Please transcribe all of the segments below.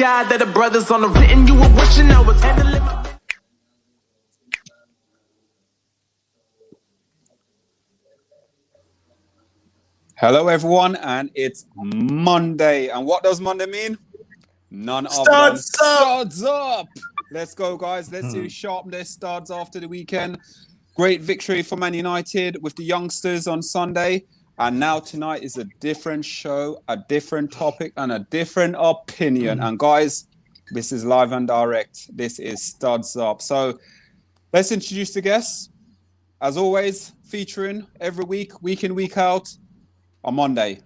God that the brothers on the written you were wishing I was handling. Hello, everyone, and it's Monday. And what does Monday mean? None other than studs up. Let's go, guys. Let's see sharpen their studs after the weekend. Great victory for Man United with the youngsters on Sunday. And now tonight is a different show, a different topic, and a different opinion. And guys, this is live and direct. This is Studs Up. So let's introduce the guests. As always, featuring every week, week in, week out, on Monday.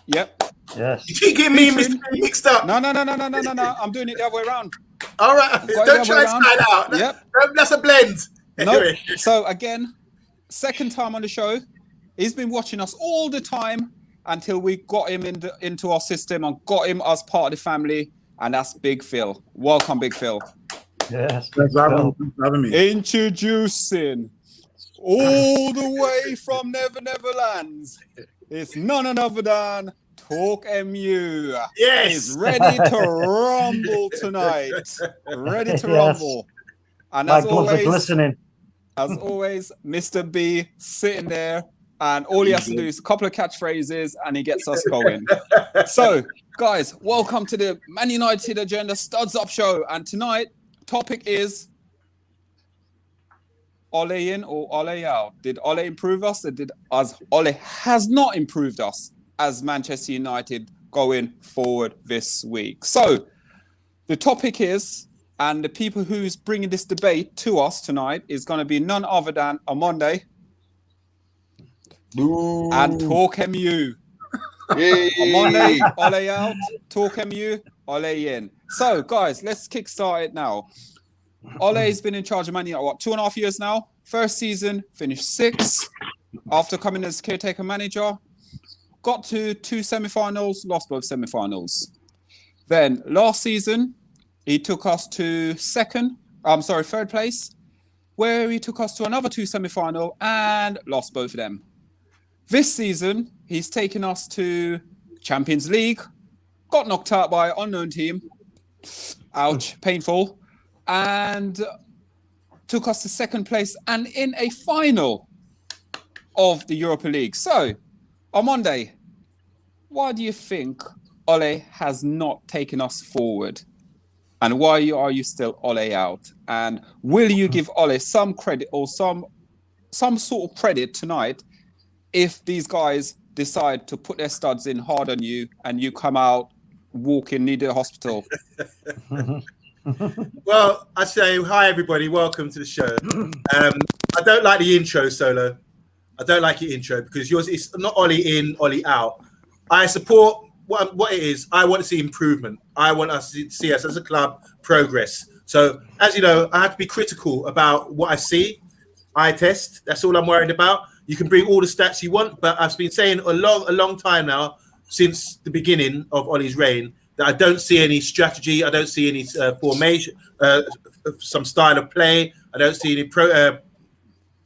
Yep. Yes. You keep getting me mixed up. No. I'm doing it the other way around. All right. Don't try to slide out. Yep. That's a blend. Anyway. No. So again, second time on the show. He's been watching us all the time until we got him into our system and got him as part of the family. And that's Big Phil. Welcome, Big Phil. Yes. Thanks for having me. Introducing all the way from Neverlands. It's none other than Talk MU. Yes. He's ready to rumble tonight. Ready to rumble. And My gloves are glistening. As always, Mr. B sitting there, and all he has to do is a couple of catchphrases and he gets us going. So, guys, welcome to the Man United Agenda Studs Up show. And tonight, topic is Ole in or Ole out? Did Ole improve us? Or did Ole has not improved us as Manchester United going forward this week? So the topic is, and the people who's bringing this debate to us tonight is going to be none other than Amonde and Talk MU. Amonde, Ole out, Talk MU, Ole in. So guys, let's kickstart it now. Ole's been in charge of Man United, 2.5 years now? First season, finished 6th after coming as caretaker manager. Got to 2 semi-finals, lost both semi-finals. Then last season, he took us to third place, where he took us to another 2 semi-final and lost both of them. This season, he's taken us to Champions League, got knocked out by an unknown team. Ouch, painful. And took us to second place and in a final of the Europa League. So, on Monday, why do you think Ole has not taken us forward? And why are you still Ole out? And will you give Ole some credit or some sort of credit tonight if these guys decide to put their studs in hard on you and you come out walking near the hospital? Well, I say hi, everybody. Welcome to the show. I don't like the intro, Solo. I don't like your intro because yours is not Ollie in, Ollie out. I support what it is. I want to see improvement. I want us to see us as a club progress. So, as you know, I have to be critical about what I see. I test. That's all I'm worried about. You can bring all the stats you want, but I've been saying a long time now, since the beginning of Ollie's reign, that I don't see any strategy. I don't see any formation, some style of play. I don't see any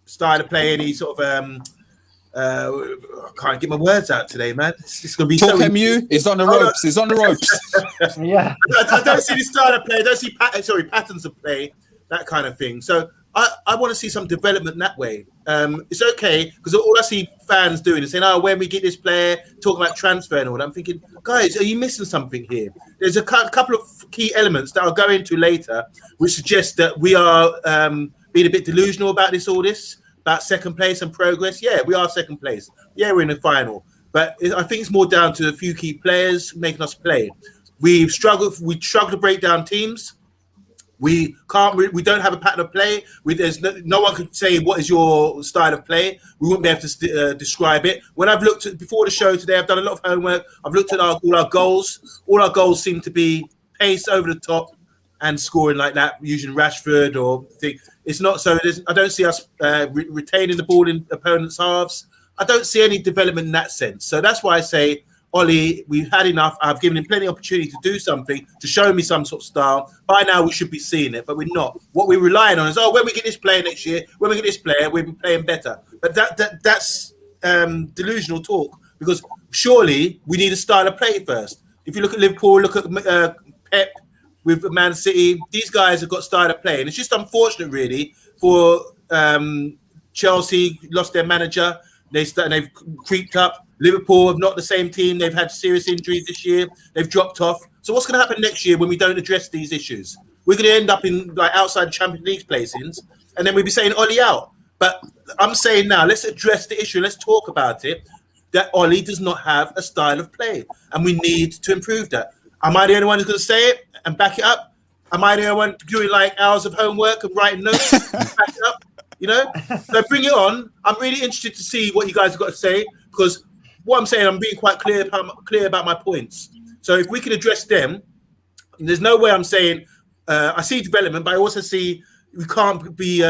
style of play, any sort of... I can't get my words out today, man. It's going to be Talk MU is on the ropes. He's on the ropes. Yeah. I don't see the style of play. I don't see patterns of play, that kind of thing. So I want to see some development that way. It's okay because all I see fans doing is saying, "Oh, when we get this player," talking about transfer and all that. I'm thinking, guys, are you missing something here? There's a couple of key elements that I'll go into later, which suggest that we are being a bit delusional about all this, about second place and progress. Yeah, we are second place. Yeah, we're in the final. But I think it's more down to a few key players making us play. We struggle to break down teams. We don't have a pattern of play. There's no one can say what is your style of play. We won't be able to describe it. When I've looked at before the show today, I've done a lot of homework. I've looked at all our goals. All our goals seem to be pace over the top and scoring like that, using Rashford or thing. It's not so. I don't see us retaining the ball in opponents' halves. I don't see any development in that sense. So that's why I say, Ollie, we've had enough. I've given him plenty of opportunity to do something, to show me some sort of style. By now, we should be seeing it, but we're not. What we're relying on is, when we get this player next year, when we get this player, we'll be playing better. But that's delusional talk, because surely we need a style of play first. If you look at Liverpool, look at Pep with Man City. These guys have got started playing. It's just unfortunate, really, for Chelsea lost their manager. They've creeped up. Liverpool have not the same team. They've had serious injuries this year. They've dropped off. So what's going to happen next year when we don't address these issues? We're going to end up in like outside the Champions League placings, and then we'll be saying Ollie out. But I'm saying now, let's address the issue. Let's talk about it. That Ollie does not have a style of play, and we need to improve that. Am I the only one who's going to say it and back it up? Am I the only one doing like hours of homework and writing notes and back it up? You know, so bring it on. I'm really interested to see what you guys have got to say, because what I'm saying, I'm being quite clear about my points. So if we can address them, there's no way I'm saying I see development, but I also see we can't be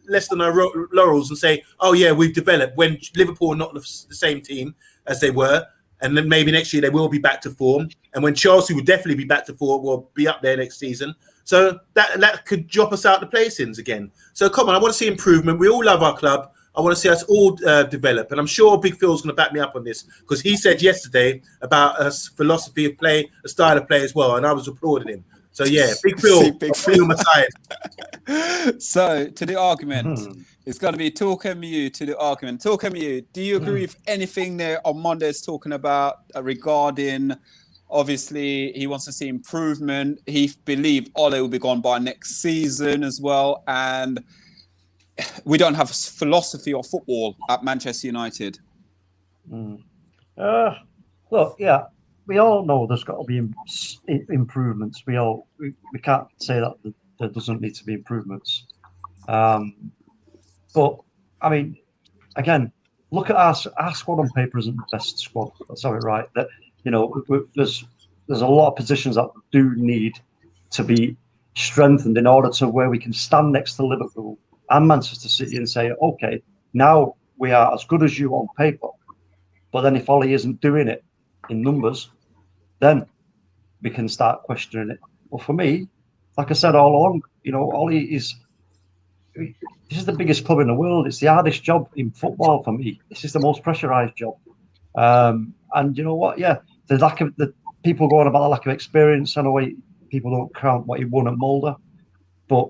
less than our laurels and say, oh yeah, we've developed, when Liverpool are not the same team as they were. And then maybe next year they will be back to form. And when Chelsea will definitely be back to form, will be up there next season. So that could drop us out the placings again. So come on, I want to see improvement. We all love our club. I want to see us all develop. And I'm sure Big Phil's going to back me up on this, because he said yesterday about a philosophy of play, a style of play as well. And I was applauding him. So yeah, Big Phil, on my side. So to the argument, it's going to be Talk MU to the argument. Talk MU, do you agree with anything there on Monday's talking about regarding, obviously, he wants to see improvement. He believed Ole will be gone by next season as well. And we don't have a philosophy of football at Manchester United. Look, yeah, we all know there's got to be improvements. We can't say that there doesn't need to be improvements. But I mean, again, look at our squad on paper isn't the best squad. Let's have it right. That, you know, there's a lot of positions that do need to be strengthened in order to where we can stand next to Liverpool and Manchester City and say, okay, now we are as good as you on paper. But then if Ollie isn't doing it in numbers, then we can start questioning it. But for me, like I said all along, you know, Ollie this is the biggest club in the world. It's the hardest job in football for me. This is the most pressurised job. And you know what? Yeah, the people going about the lack of experience. I know people don't count what he won at Mulder, but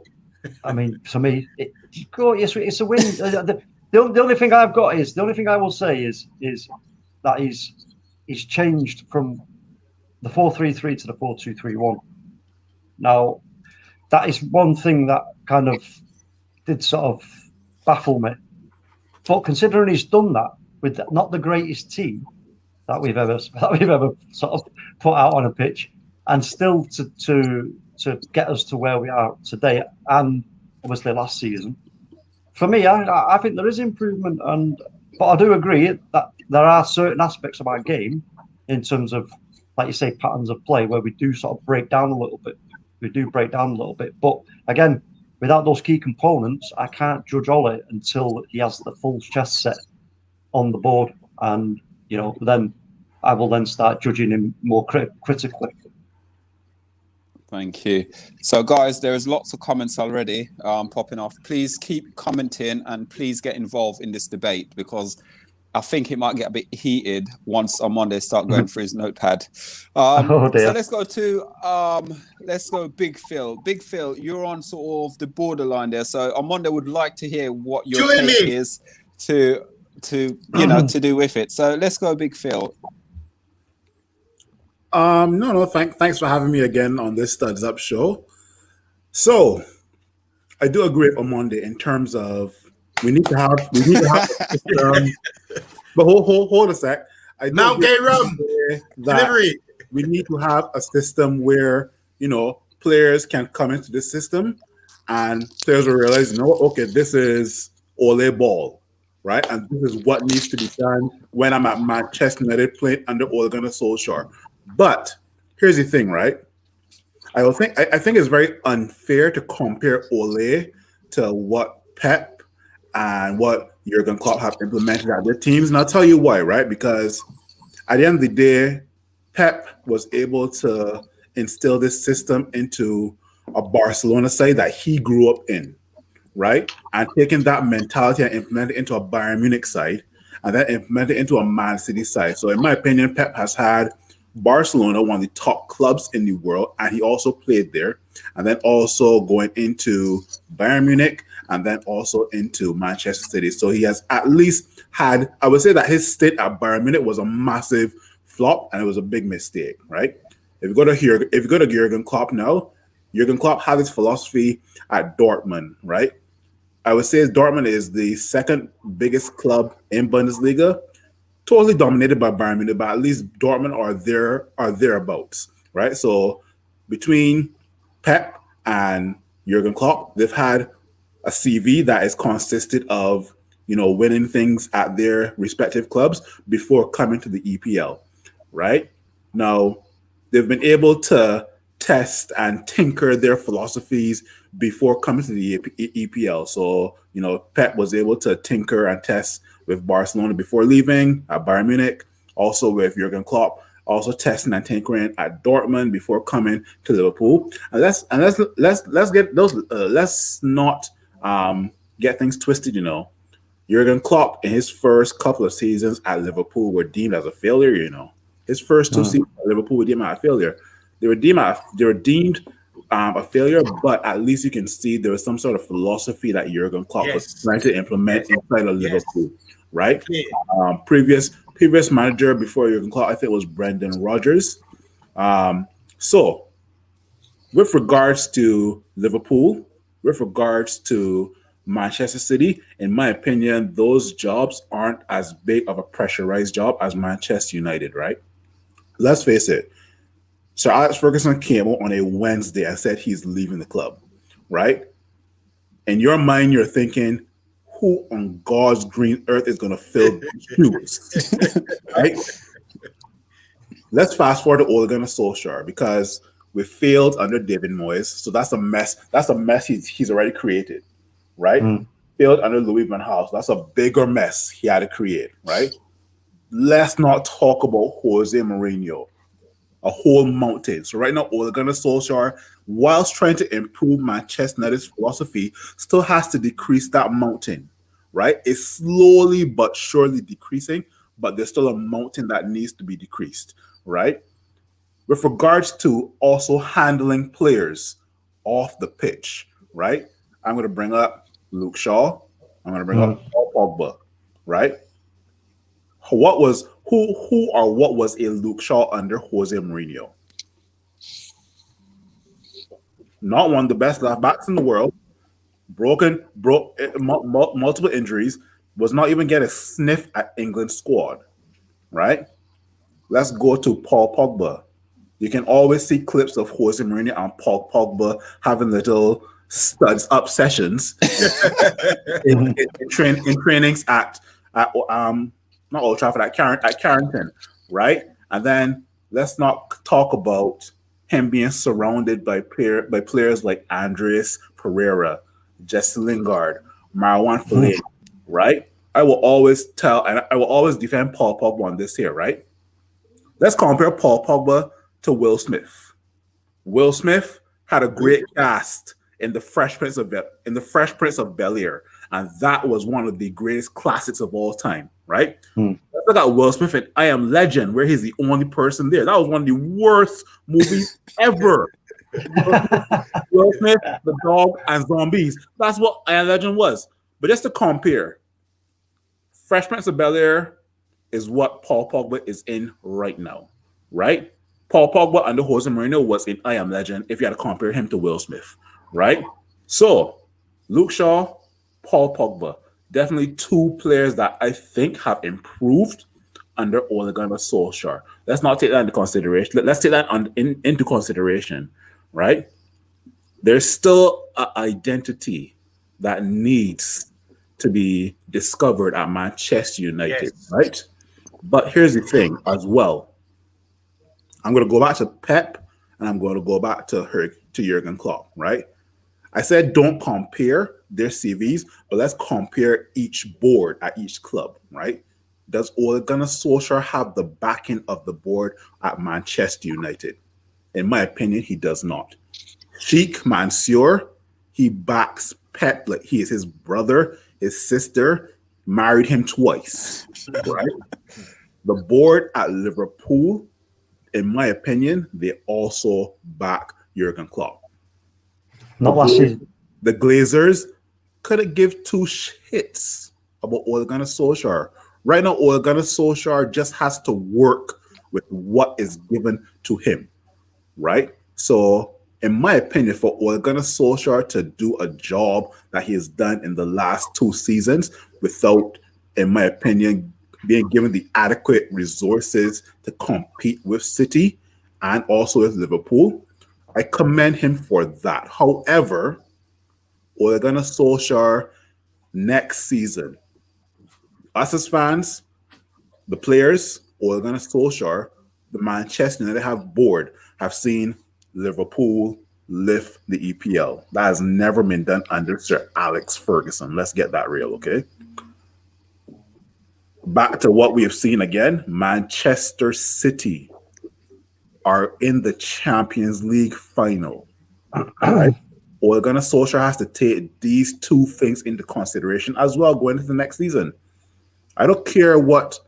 I mean, for me, it's a win. The only thing I've got is, the only thing I will say is that he's changed from the 4-3-3 to the 4-2-3-1. Now, that is one thing that kind of did sort of baffle me. But considering he's done that with not the greatest team that we've ever sort of put out on a pitch, and still to get us to where we are today, and obviously last season, for me, I think there is improvement. But I do agree that there are certain aspects of our game, in terms of, like you say, patterns of play, where we do sort of break down a little bit. But again, without those key components, I can't judge Ole until he has the full chess set on the board, and you know, then I will then start judging him more critically. Thank you. So, guys, there is lots of comments already popping off. Please keep commenting and please get involved in this debate, because I think it might get a bit heated once on Monday start going through his notepad. So let's go Big Phil. Big Phil, you're on sort of the borderline there. So on Monday, would like to hear what your take is to do with it. So let's go Big Phil. Thanks for having me again on this Studs Up show. So I do agree on Monday in terms of we need to have but hold a sec. Mount Gay Rum delivery. We need to have a system where, you know, players can come into the system and players will realize, you know, okay, this is Ole ball, right? And this is what needs to be done when I'm at Manchester United playing under Ole Gunnar Solskjaer. But here's the thing, right? I think it's very unfair to compare Ole to what Pep and what Jurgen Klopp have implemented at their teams. And I'll tell you why, right? Because at the end of the day, Pep was able to instill this system into a Barcelona side that he grew up in, right? And taking that mentality and implement it into a Bayern Munich side, and then implement it into a Man City side. So in my opinion, Pep has had Barcelona, one of the top clubs in the world, and he also played there. And then also going into Bayern Munich, and then also into Manchester City. So he has at least had, I would say that his stint at Bayern Munich was a massive flop, and it was a big mistake, right? If you go to Jurgen Klopp now, Jurgen Klopp had his philosophy at Dortmund, right? I would say Dortmund is the second biggest club in Bundesliga, totally dominated by Bayern Munich, but at least Dortmund are thereabouts, right? So between Pep and Jurgen Klopp, they've had a CV that is consisted of, winning things at their respective clubs before coming to the EPL, right? Now, they've been able to test and tinker their philosophies before coming to the EPL. So, Pep was able to tinker and test with Barcelona before leaving at Bayern Munich, also with Jurgen Klopp, also testing and tinkering at Dortmund before coming to Liverpool. And let's not get things twisted. Jurgen Klopp in his first couple of seasons at Liverpool were deemed as a failure. His first two seasons at Liverpool were deemed as a failure. They were deemed a failure, but at least you can see there was some sort of philosophy that Jurgen Klopp was trying to implement inside of Liverpool, right? Yeah. Previous manager before Jurgen Klopp, I think it was Brendan Rodgers. So, with regards to Liverpool, with regards to Manchester City, in my opinion, those jobs aren't as big of a pressurized job as Manchester United, right? Let's face it. Sir Alex Ferguson came out on a Wednesday and said he's leaving the club, right? In your mind, you're thinking, who on God's green earth is going to fill shoes, right? Let's fast forward to Ole Gunnar Solskjaer, because we failed under David Moyes. So that's a mess. That's a mess he's already created, right? Failed under Louis van Gaal. That's a bigger mess he had to create, right? Let's not talk about Jose Mourinho. A whole mountain. So right now, Ole Gunnar Solskjaer, whilst trying to improve Manchester United's philosophy, still has to decrease that mountain, right? It's slowly but surely decreasing, but there's still a mountain that needs to be decreased, right? With regards to also handling players off the pitch, right? I'm going to bring up Luke Shaw. I'm going to bring up Paul Pogba, right? What was a Luke Shaw under Jose Mourinho? Not one of the best left backs in the world. Multiple injuries. Was not even get a sniff at England squad. Right? Let's go to Paul Pogba. You can always see clips of Jose Mourinho and Paul Pogba having little studs up sessions in trainings at not Old Trafford, at Carrington, right? And then let's not talk about him being surrounded by players like Andreas Pereira, Jesse Lingard, Marwan Fellaini, right? I will always defend Paul Pogba on this here, right? Let's compare Paul Pogba to Will Smith. Will Smith had a great cast in the Fresh Prince of Bel-Air, and that was one of the greatest classics of all time, right? Let's look at Will Smith in I Am Legend, where he's the only person there. That was one of the worst movies ever. Will Smith, the dog, and zombies. That's what I Am Legend was. But just to compare, Fresh Prince of Bel-Air is what Paul Pogba is in right now, right? Paul Pogba under Jose Mourinho was in I Am Legend if you had to compare him to Will Smith, right? So, Luke Shaw, Paul Pogba, definitely two players that I think have improved under Ole Gunnar Solskjaer. Let's not take that into consideration. Let's take that into consideration, right? There's still an identity that needs to be discovered at Manchester United, right? But here's the thing as well. I'm going to go back to Pep and I'm going to go back to Jurgen Klopp, right? I said don't compare their CVs, but let's compare each board at each club, right? Does Ole Gunnar Solskjaer have the backing of the board at Manchester United? In my opinion, he does not. Sheikh Mansour, he backs Pep like he is his brother, his sister, married him twice, right? The board at Liverpool in my opinion, they also back Jurgen Klopp. Not last season. The Glazers couldn't give two shits about Ole Gunnar Solskjaer. Right now, Ole Gunnar Solskjaer just has to work with what is given to him, right? So, in my opinion, for Ole Gunnar Solskjaer to do a job that he has done in the last 2 seasons without, in my opinion, being given the adequate resources to compete with City and also with Liverpool, I commend him for that. However, Ole Gunnar Solskjaer next season, us as fans, the players, Ole Gunnar Solskjaer, the Manchester United board have seen Liverpool lift the EPL. That has never been done under Sir Alex Ferguson. Let's get that real, okay? Back to what we have seen again, Manchester City are in the Champions League final. Right? Ole Gunnar Solskjaer has to take these 2 things into consideration as well going into the next season. I don't care what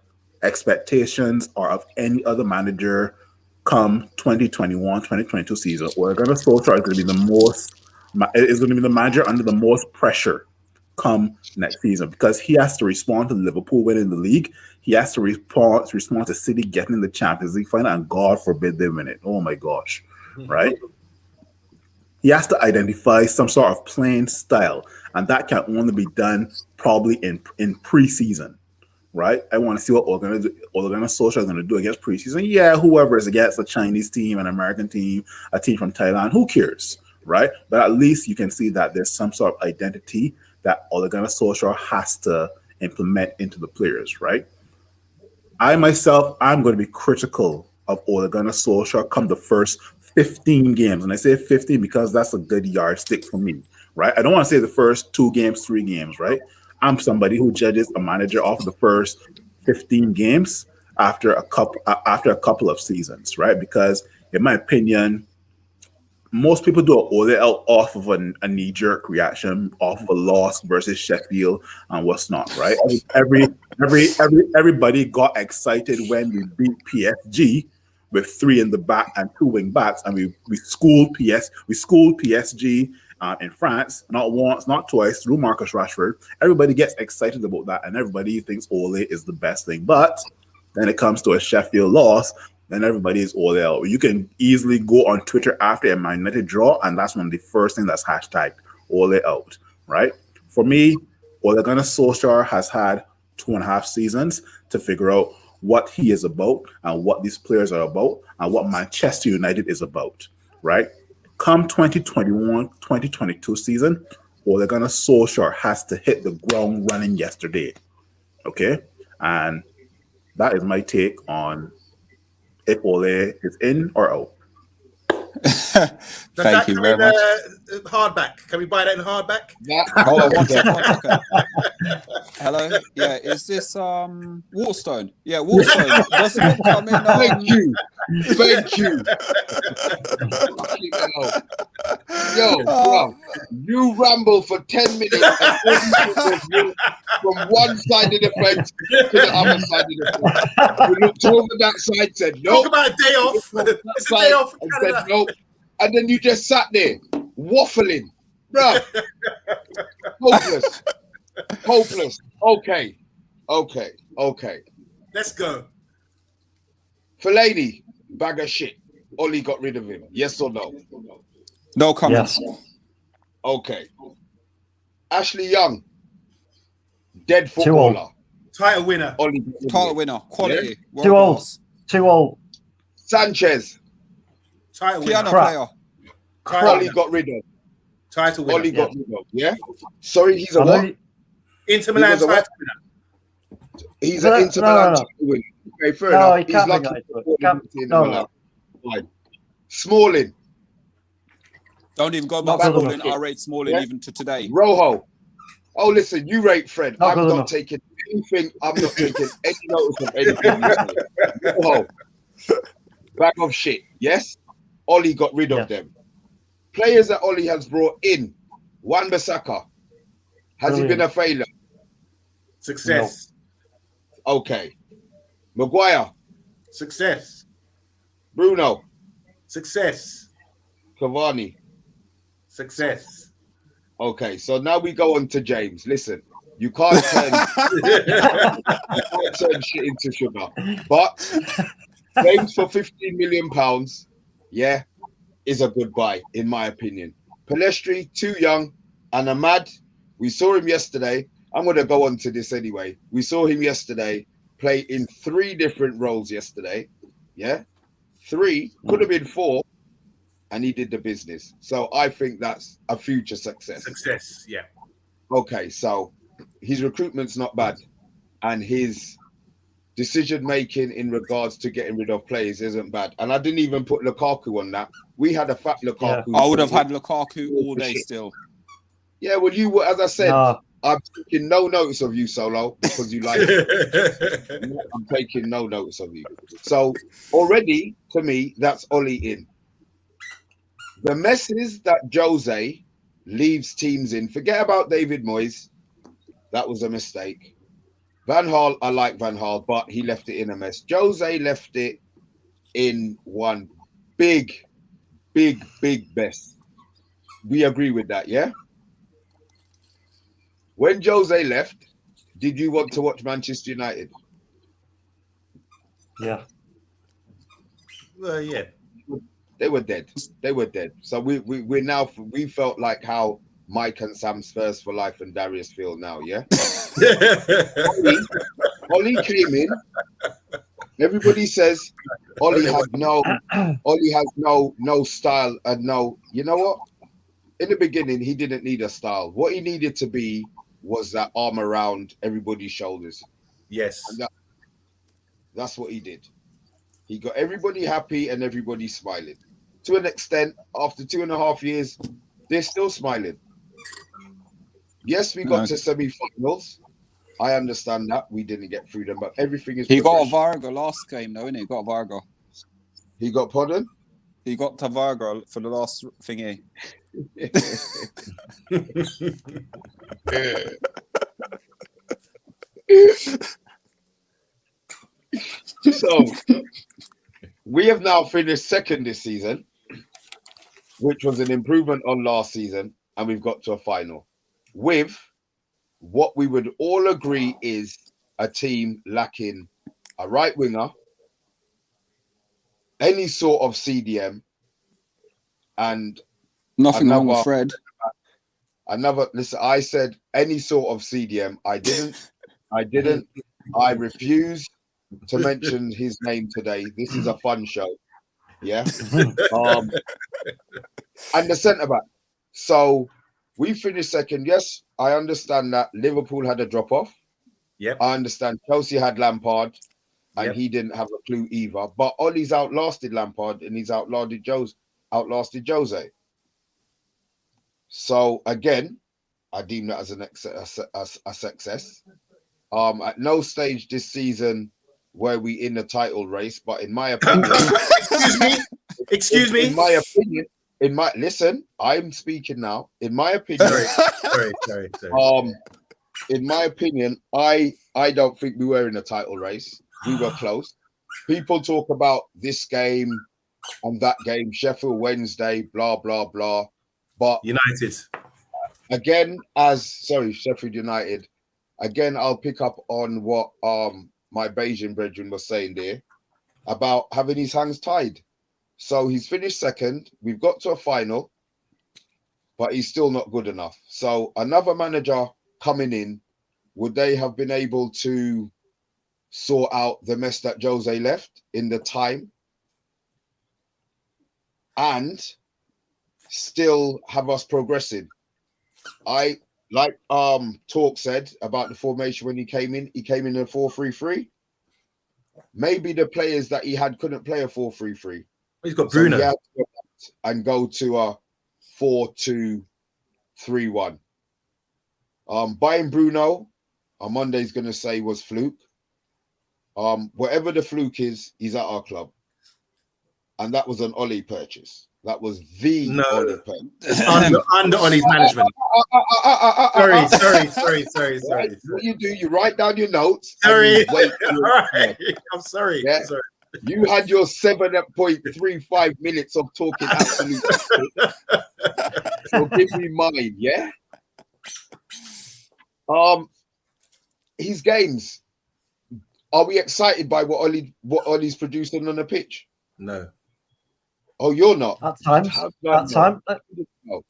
expectations are of any other manager come 2021, 2022 season. Ole Gunnar Solskjaer is going to be the manager under the most pressure come next season because he has to respond to Liverpool winning the league. He has to respond to City getting in the Champions League final, and God forbid they win it. Oh my gosh, right? He has to identify some sort of playing style, and that can only be done probably in preseason, right? I want to see what Ole Gunnar Solskjaer is going to do against preseason. Yeah, whoever is against a Chinese team, an American team, a team from Thailand, who cares, right? But at least you can see that there's some sort of identity that Ole Gunnar Solskjaer has to implement into the players, right? I'm going to be critical of Ole Gunnar Solskjaer come the first 15 games. And I say 15 because that's a good yardstick for me, right? I don't want to say the first 2 games, 3 games, right? I'm somebody who judges a manager off of the first 15 games after a couple of seasons, right? Because in my opinion, most people do an Ole out off of a knee-jerk reaction, off of a loss versus Sheffield and what's not, right? Everybody got excited when we beat PSG with 3 in the back and 2 wing backs, and we schooled PSG in France, not once, not twice, through Marcus Rashford. Everybody gets excited about that, and everybody thinks Ole is the best thing. But then it comes to a Sheffield loss, then everybody is Ole out. You can easily go on Twitter after a Man United draw, and that's one of the first things that's hashtagged Ole out, right? For me, Ole Gunnar Solskjaer has had 2.5 seasons to figure out what he is about and what these players are about and what Manchester United is about, right? Come 2021, 2022 season, Ole Gunnar Solskjaer has to hit the ground running yesterday, okay? And that is my take on if Ole is in or out. Thank you very much. Hardback. Can we buy that in hardback? Yeah. Hold on, one second. Hello. Yeah, is this Waterstone? Yeah, Waterstone. Doesn't it come in? Thank you. Yo, bro, you ramble for 10 minutes and from one side of the fence to the other side of the fence. You looked over that side, said no. Talk about a day off. It's a day off. And said no. And then you just sat there waffling, bro. Hopeless. Okay. Let's go. Fellaini, bag of shit. Oli got rid of him. Yes or no? No comments. Yes. Okay. Ashley Young, dead footballer. Title winner. Oli Title winner. Quality. Yeah. Too old. Sanchez, Title winner. Piano Crap. player. Oli got rid of. Title winner. Oli got rid of. Yeah. Sorry, he's a I know what? you- Inter Milan was a title what? winner. He's No, an Inter no, Milan no. title winner. Okay, fair No, enough. he He's can't lucky. bring that into it. to Can't- be in no, Milan. no. Fine. Smalling, Don't even go Not back good Smalling. enough. I rate Smalling Yeah. even to today. Rojo. Oh, listen, you rate Fred. Not I'm good not enough. taking anything. I'm not taking any notice of anything you say. Rojo. Bag of shit. Yes? Oli got rid of Yes. them. Players that Oli has brought in. Wan-Bissaka. Has he been a failure? Success. Okay. Maguire. Success. Bruno, Success. Cavani. Success. Okay, so now we go on to James. Listen, you can't turn shit into sugar. But James for £15 million, yeah, is a good buy, in my opinion. Palestri, too young, and Ahmad, we saw him yesterday. I'm going to go on to this anyway. We saw him yesterday play in 3 different roles yesterday. Yeah, 3, could have been 4, and he did the business. So I think that's a future success. Success, yeah. Okay, so his recruitment's not bad, and his decision making in regards to getting rid of players isn't bad. And I didn't even put Lukaku on that. We had a fat Lukaku. Yeah. I would have had Lukaku all day still. Yeah, well, you were, as I said, No. I'm taking no notice of you, Solo, because you like it. I'm taking no notice of you. So already, to me, that's Ollie in. The messes that Jose leaves teams in, forget about David Moyes. That was a mistake. Van Gaal, I like Van Gaal, but he left it in a mess. Jose left it in one big mess. We agree with that, yeah? When Jose left, did you want to watch Manchester United? Yeah. Well, yeah. They were dead. They were dead. So we felt like how Mike and Sam Spurs for life and Darius feel now, yeah? Ollie came in. Everybody says Ollie has no style and no. You know what? In the beginning, he didn't need a style. What he needed to be was that arm around everybody's shoulders. Yes. And that's what he did. He got everybody happy and everybody smiling. To an extent, after 2.5 years, they're still smiling. Yes, we got to semi-finals. I understand that. We didn't get through them, but everything is He got a Varga last game, though, innit? He got a Varga. He got pardon? He got to Varga for the last thingy. So we have now finished second this season, which was an improvement on last season, and we've got to a final with what we would all agree is a team lacking a right winger, any sort of CDM, and nothing wrong with Fred. Listen, I said any sort of CDM. I didn't. I refuse to mention his name today. This is a fun show. Yeah. And the centre back. So we finished second. Yes, I understand that Liverpool had a drop off. Yep. I understand Chelsea had Lampard, and he didn't have a clue either. But Ollie's outlasted Lampard, and he's outlasted Jose. So again, I deem that as a success. At no stage this season were we in the title race, but in my opinion, excuse me. In my opinion, listen, I'm speaking now. In my opinion, sorry. In my opinion, I don't think we were in a title race. We were close. People talk about this game and that game, Sheffield Wednesday, blah blah blah. But United again, Sheffield United. Again, I'll pick up on what my Bayesian brethren was saying there about having his hands tied. So he's finished second. We've got to a final, but he's still not good enough. So another manager coming in, would they have been able to sort out the mess that Jose left in the time and still have us progressing? Like Talk said about the formation when he came in a 4-3-3. Maybe the players that he had couldn't play a 4-3-3. He's got Bruno. So he had to and go to a 4-2-3-1. Buying Bruno, on Monday's going to say was fluke. Whatever the fluke is, he's at our club. And that was an Ollie purchase. That was the Ollie purchase. Under Ollie's management. Sorry. What you do, you write down your notes. Sorry. Wait. All right. I'm sorry. Yeah. Sorry. You had your 7.35 minutes of talking absolute shit. So give me mine, yeah? His games. Are we excited by what Ollie's producing on the pitch? No. Oh, you're not. At times. No.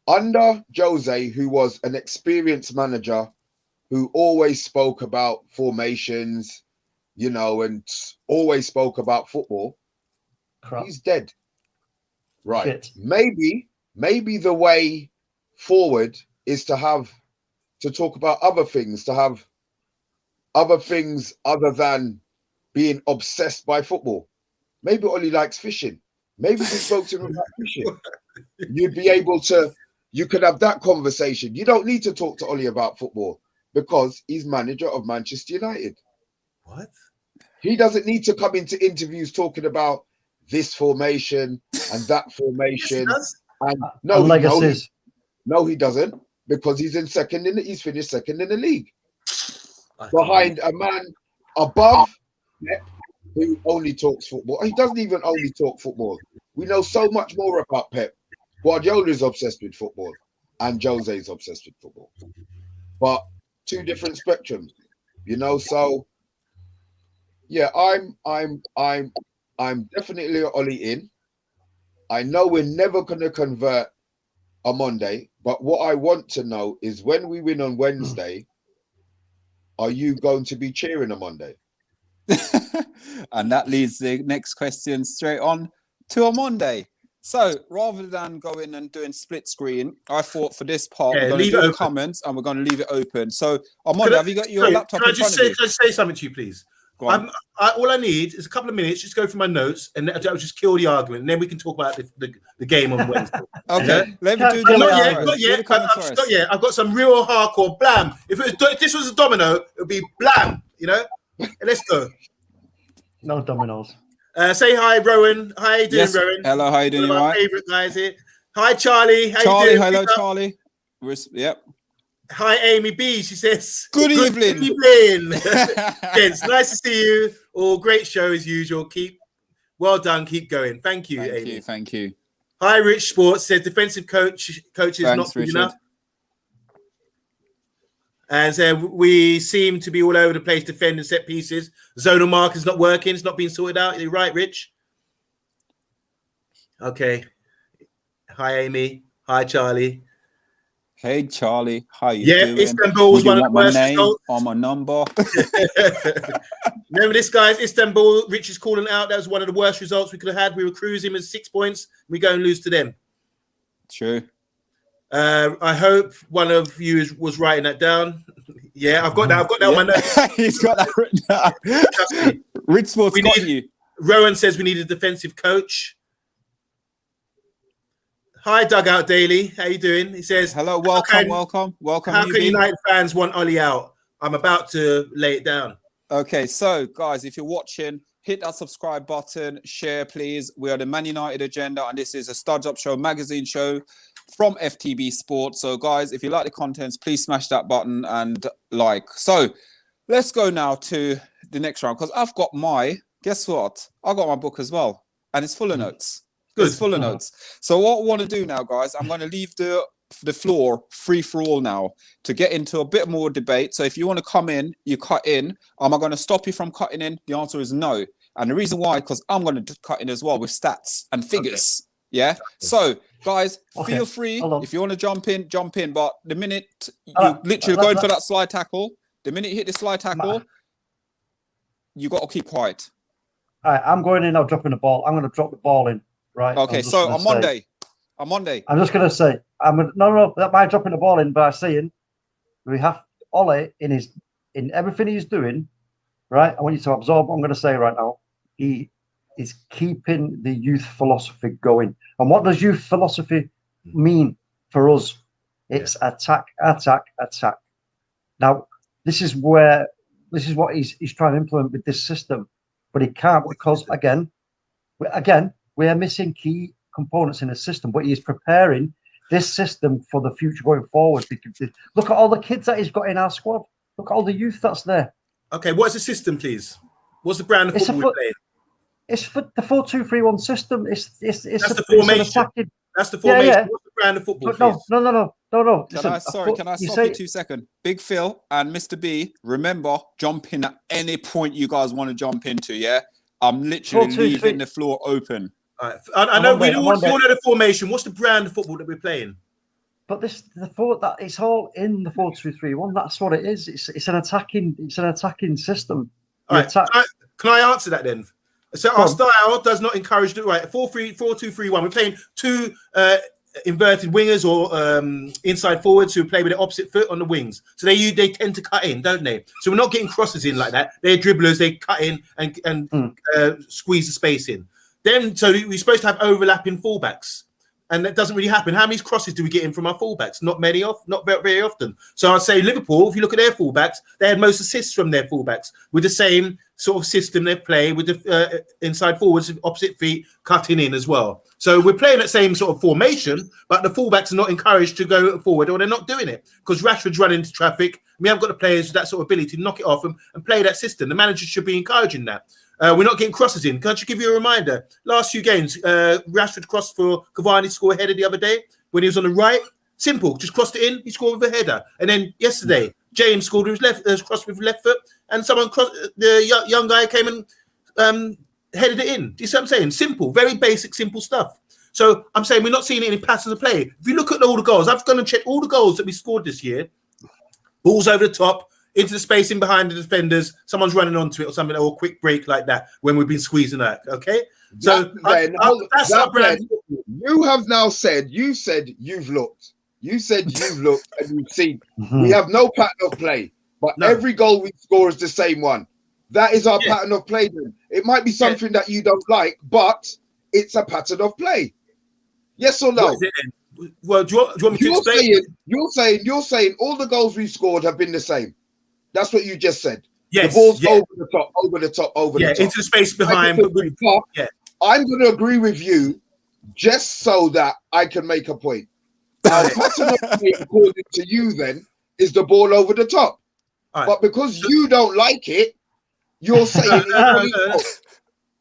Under Jose, who was an experienced manager who always spoke about formations, you know, and always spoke about football, he's dead. Right. Shit. Maybe the way forward is to talk about other things, to have other things other than being obsessed by football. Maybe Ollie likes fishing. Maybe we spoke to him about fishing. You could have that conversation. You don't need to talk to Ollie about football because he's manager of Manchester United. What? He doesn't need to come into interviews talking about this formation and that formation. Yes, No, he doesn't, because he's finished second in the league. Behind a man above Pep who only talks football. He doesn't even only talk football. We know so much more about Pep. Guardiola's obsessed with football and Jose's obsessed with football. But two different spectrums, you know. So yeah, I'm definitely Ollie in. I know we're never gonna convert on Monday, but what I want to know is when we win on Wednesday, are you going to be cheering on Monday? And that leads the next question straight on to a Monday. So rather than going and doing split screen, I thought for this part we're going to do the comments and we're going to leave it open. So Armando, have you got your laptop in front of you? Can I say something to you, please? All I need is a couple of minutes, just go through my notes, and I'll just kill the argument, and then we can talk about the game on Wednesday. Okay, let me do the not yet. I've got some real hardcore blam. If this was a domino, it would be blam. You know, let's go. No dominoes. Say hi, Rowan. How you doing, Rowan? Hello, how you doing? One of my favourite guys here. Hi, Charlie. How you doing? Hello, Charlie. Yep. Hi, Amy B. She says, Good evening. Gents, nice to see you. All great show as usual. Well done. Keep going. Thank you, Amy. Thank you. Hi, Rich Sports says defensive coach is not good enough. And we seem to be all over the place defending set pieces. Zonal markers not working. It's not being sorted out. You're right, Rich. Okay. Hi, Amy. Hi, Charlie. Hey, Charlie. How you doing? Istanbul was one of the worst results. On my number. Remember this, guys? Istanbul, Rich is calling out. That was one of the worst results we could have had. We were cruising with 6 points. We go and lose to them. True. I hope one of you was writing that down. Yeah, I've got that. I've got that on my notes. He's got that written down. Rich Sports got you. Rowan says we need a defensive coach. Hi, Dugout Daily. How you doing? He says, hello, welcome. How can United fans want Ollie out? I'm about to lay it down. Okay, so guys, if you're watching, hit that subscribe button, share, please. We are the Man United Agenda, and this is a Studs Up Show magazine show from FTB Sports. So, guys, if you like the contents, please smash that button and like. So, let's go now to the next round, because I've got guess what? I've got my book as well, and it's full of notes. Good. It's full of notes. So what I want to do now, guys, I'm going to leave the floor free for all now to get into a bit more debate. So if you want to come in, you cut in. Am I going to stop you from cutting in? The answer is no. And the reason why, because I'm going to cut in as well with stats and figures. Okay. Yeah. So, guys, feel free. If you want to jump in. But the minute you literally going for that slide tackle, the minute you hit the slide tackle, you got to keep quiet. All right, I'm going in. I'm dropping the ball. I'm going to drop the ball in. Right. Okay. So on Monday. I'm just going to say, that by dropping the ball in, by saying we have Ole in everything he's doing. Right. I want you to absorb what I'm going to say right now. He is keeping the youth philosophy going. And what does youth philosophy mean for us? It's attack. Now, this is what he's trying to implement with this system, but he can't, because again, we are missing key components in the system, but he is preparing this system for the future going forward. Look at all the kids that he's got in our squad. Look at all the youth that's there. Okay, what's the system, please? What's the brand of It's football we're playing? It's for the 4-2-3-1 system. It's the formation. That's the formation. Yeah. What's the brand of football? But no. Can I stop you 2 seconds? Big Phil and Mr. B, remember, jump in at any point you guys want to jump into, yeah? I'm literally leaving the floor open. All right. I know we all know the formation. What's the brand of football that we're playing? But it's all in the 4-2-3-1. That's what it is. It's an attacking system. All right. Can I answer that then? So our style does not encourage the 4-2-3-1. We're playing two inverted wingers or inside forwards who play with the opposite foot on the wings. So they tend to cut in, don't they? So we're not getting crosses in like that. They're dribblers. They cut in and squeeze the space in. Then so we're supposed to have overlapping fullbacks. And that doesn't really happen. How many crosses do we get in from our fullbacks? Not very often. So I'd say Liverpool, if you look at their fullbacks, they had most assists from their fullbacks with the same sort of system they play with the inside forwards, opposite feet, cutting in as well. So we're playing that same sort of formation, but the fullbacks are not encouraged to go forward, or they're not doing it because Rashford's running into traffic. We haven't got the players with that sort of ability to knock it off and play that system. The manager should be encouraging that. We're not getting crosses in. Can't you give you a reminder? Last few games, Rashford crossed for Cavani to score a header the other day when he was on the right. Simple, just crossed it in. He scored with a header. And then yesterday, James scored with his left, crossed with left foot, and someone the young guy came and headed it in. Do you see what I'm saying? Simple, very basic, simple stuff. So I'm saying we're not seeing any patterns of play. If you look at all the goals, I've gone and checked all the goals that we scored this year. Balls over the top, into the space in behind the defenders, someone's running onto it or something, or a quick break like that when we've been squeezing that. Okay, so that's our brand. You have now said you've looked. You said you've looked and you've seen. We have no pattern of play, but every goal we score is the same one. That is our pattern of play. Then it might be something that you don't like, but it's a pattern of play. Yes or no? Well, do you want me to explain? You're saying all the goals we've scored have been the same. That's what you just said. Yes. The ball's over the top. Yeah, into the space behind. I'm going to agree with you just so that I can make a point. Now, pattern of play, according to you, then, is the ball over the top. Right. But because you don't like it, you're saying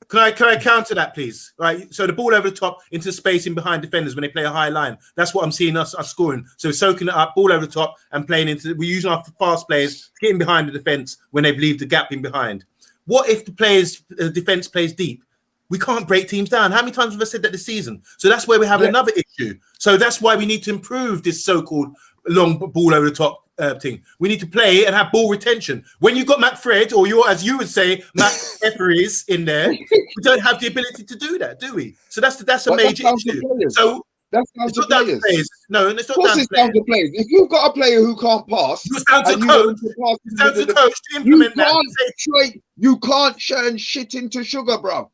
Can I counter that, please? Right. So the ball over the top into space in behind defenders when they play a high line. That's what I'm seeing us scoring. So soaking it up, ball over the top, and playing into. We're using our fast players getting behind the defense when they've leave the gap in behind. What if the defense plays deep? We can't break teams down. How many times have I said that this season? So that's where we have another issue. So that's why we need to improve this so-called long ball over the top thing. We need to play and have ball retention. When you've got Matt Fred, or as you would say, Matt Etheridge in there, we don't have the ability to do that, do we? So that's a major issue. So that's down to players. No, and it's not down to players. If you've got a player who can't pass, it's down to coach. It's down to coach to implement that. You can't churn shit into sugar, bro.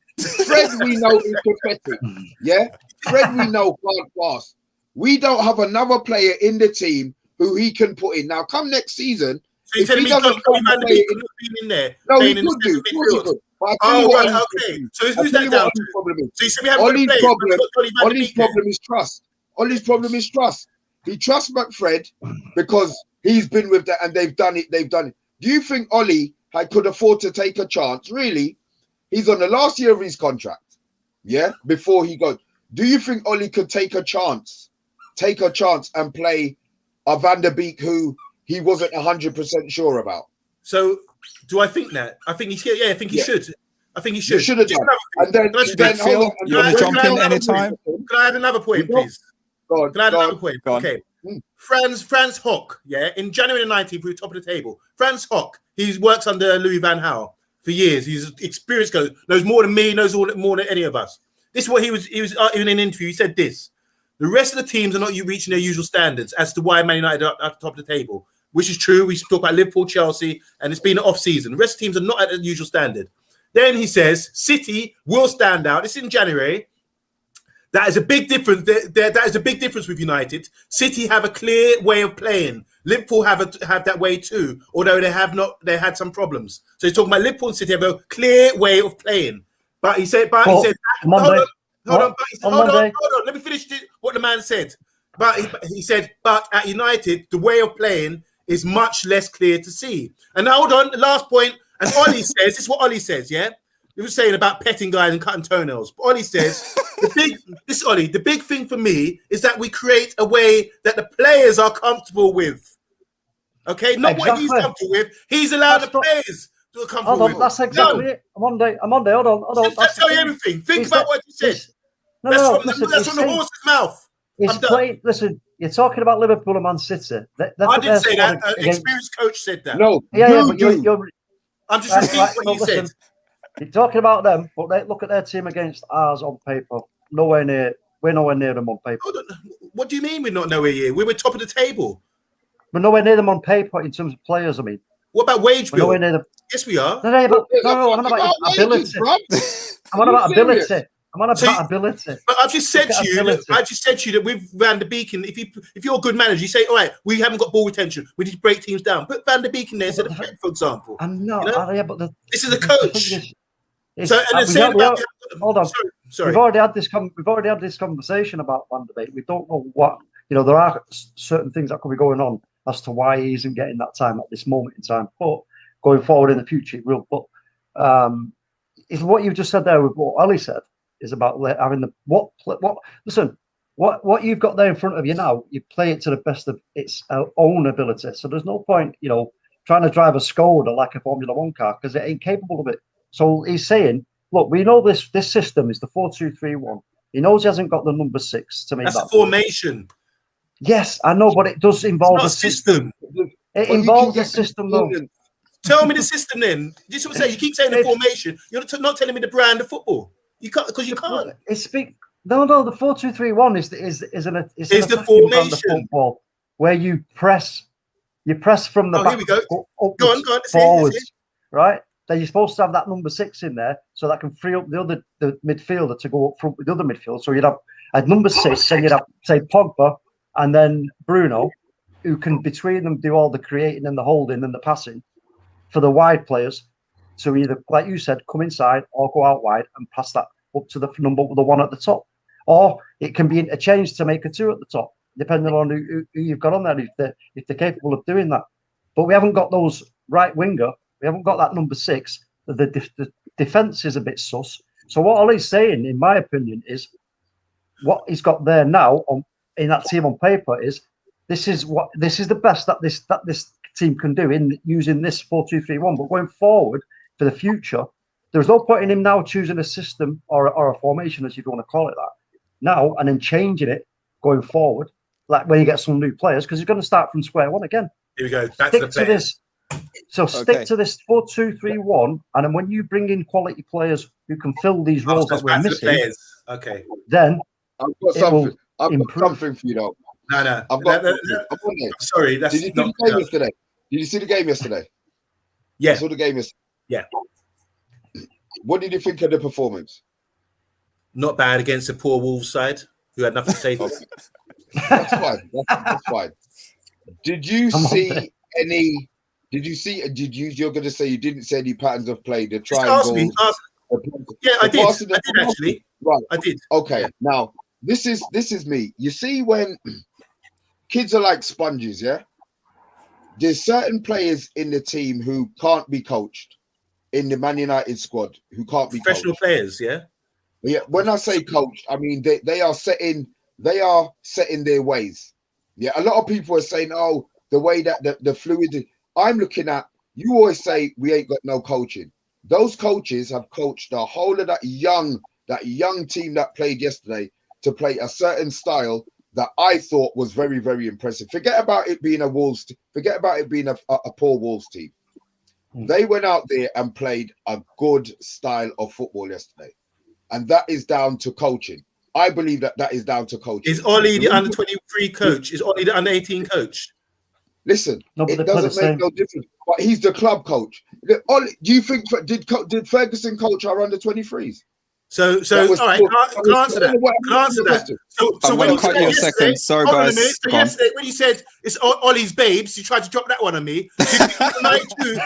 Fred, we know is pathetic. Yeah, Fred, we know can't pass. We don't have another player in the team who he can put in. Now, come next season, so if he doesn't play in there, no, he could do. Oh, right, okay. So who's that down to? So you said we haven't got Ollie's problem is trust. Ollie's problem is trust. He trusts McFred because he's been with that and they've done it. Do you think Ollie could afford to take a chance? Really? He's on the last year of his contract. Yeah, before he goes. Do you think Ollie could take a chance and play a Van der Beek who he wasn't 100% sure about? So do I think that? I think he should. Yeah, I think he should. I think he should. You should have done. And then Phil, you want to jump in anytime? Can I add another point, please? Go on. Can I add another point? Okay. Franz Hock, yeah, in January 19th, we were top of the table. Franz Hock, he works under Louis van Gaal for years. He's experienced, knows more than me, knows more than any of us. This is what he was in an interview. He said this: the rest of the teams are not reaching their usual standards as to why Man United are at the top of the table, which is true. We talk about Liverpool, Chelsea, and it's been an off season. The rest of the teams are not at the usual standard. Then he says City will stand out. It's in January. That is a big difference. That is a big difference with United. City have a clear way of playing. Liverpool have that way too, although they have not. They had some problems. So he's talking about Liverpool and City have a clear way of playing. But he said, hold on. Let me finish what the man said. But he said, but at United, the way of playing is much less clear to see. And hold on, the last point. And Ollie says, this is what Ollie says, yeah? He was saying about petting guys and cutting toenails. But Ollie says, the big thing for me is that we create a way that the players are comfortable with. Okay? Not what he's comfortable with. He's allowed the players to be comfortable with. That's exactly it. I'm on day. Hold on. That's tell you everything. Think about what you said. That's from the horse's mouth. Listen, you're talking about Liverpool and Man City. I didn't say that. An experienced coach said that. No, but you're I'm just repeating what you said. You're talking about them, but look at their team against ours on paper. We're nowhere near them on paper. What do you mean we're not nowhere near? We were top of the table. We're nowhere near them on paper in terms of players. I mean, what about wage bill? Nowhere near them. Yes, we are. No, I'm on about ability. I'm on about ability. But I've just said to you that with Van der Beek, if you're a good manager, you say, all right, we haven't got ball retention. We need to break teams down. Put Van der Beek in there instead of Fred, for example. I'm not. But this is a coach. Hold on. Sorry. We've already had this conversation about Van der Beek. We don't know what there are certain things that could be going on as to why he isn't getting that time at this moment in time. But going forward in the future, it will. But is what you've just said there with what Ali said is about having the what you've got there in front of you now. You play it to the best of its own ability. So there's no point, trying to drive a Skoda like a Formula One car because it ain't capable of it. So he's saying, look, we know this system is the 4-2-3-1. He knows he hasn't got the number 6 to make that. That's a formation. Yes, I know, but it does involve a system. It involves a system, though. Tell me the system then. Just what I'm saying. You keep saying the formation. You're not telling me the brand of football. You can't because you can't. No. The 4-2-3-1 is the formation football where you press from the back. Here we go. Go on. Forwards, right? Then you're supposed to have that number 6 in there so that can free up the midfielder to go up front with the other midfield. So you'd have at number 6, then you'd have say Pogba and then Bruno, who can between them do all the creating and the holding and the passing for the wide players to either, like you said, come inside or go out wide and pass that up to the one at the top. Or it can be interchanged to make a 2 at the top, depending on who you've got on there, if they're capable of doing that. But we haven't got those right winger. We haven't got that number 6. The defence is a bit sus. So what Ollie's saying, in my opinion, is what he's got there now in that team on paper is this is the best that this team can do in using this 4-2-3-1. But going forward for the future, there's no point in him now choosing a system or a formation, as you want to call it that, now and then changing it going forward, like when you get some new players, because he's going to start from square one again. Here we go. Back to the players. Stick to this 4-2-3-1, and then when you bring in quality players who can fill these roles that we're missing, then I've got something for you though. No. I'm sorry. Did you see the game yesterday? Did you see the game yesterday? Yeah. I saw the game yesterday. Yeah. What did you think of the performance? Not bad against a poor Wolves side who had nothing to say for. That's fine. That's fine. Did you see any? You're going to say you didn't see any patterns of play? The triangle. Yeah, I did. I did actually. Right. I did. Okay. Now this is me. You see, when kids are like sponges, yeah. There's certain players in the team who can't be coached in the Man United squad who can't be professional coached. Players, yeah. Yeah. When I say coached, I mean they are setting their ways. Yeah. A lot of people are saying, oh, the way that the fluid. I'm looking at, you always say we ain't got no coaching. Those coaches have coached the whole of that young team that played yesterday to play a certain style that I thought was very, very impressive. Forget about it being a poor Wolves team. They went out there and played a good style of football yesterday. And that is down to coaching. I believe that is down to coaching. Is Ollie the under-23 coach? Is Ollie the under-18 coach? Listen, it doesn't make no difference. But he's the club coach. Ollie, do you think did Ferguson coach our under-23s? So all right, can answer that. So when you cut you a second. Sorry, guys. Yesterday, when you said it's Ollie's babes, you tried to drop that one on me. Did we call 92?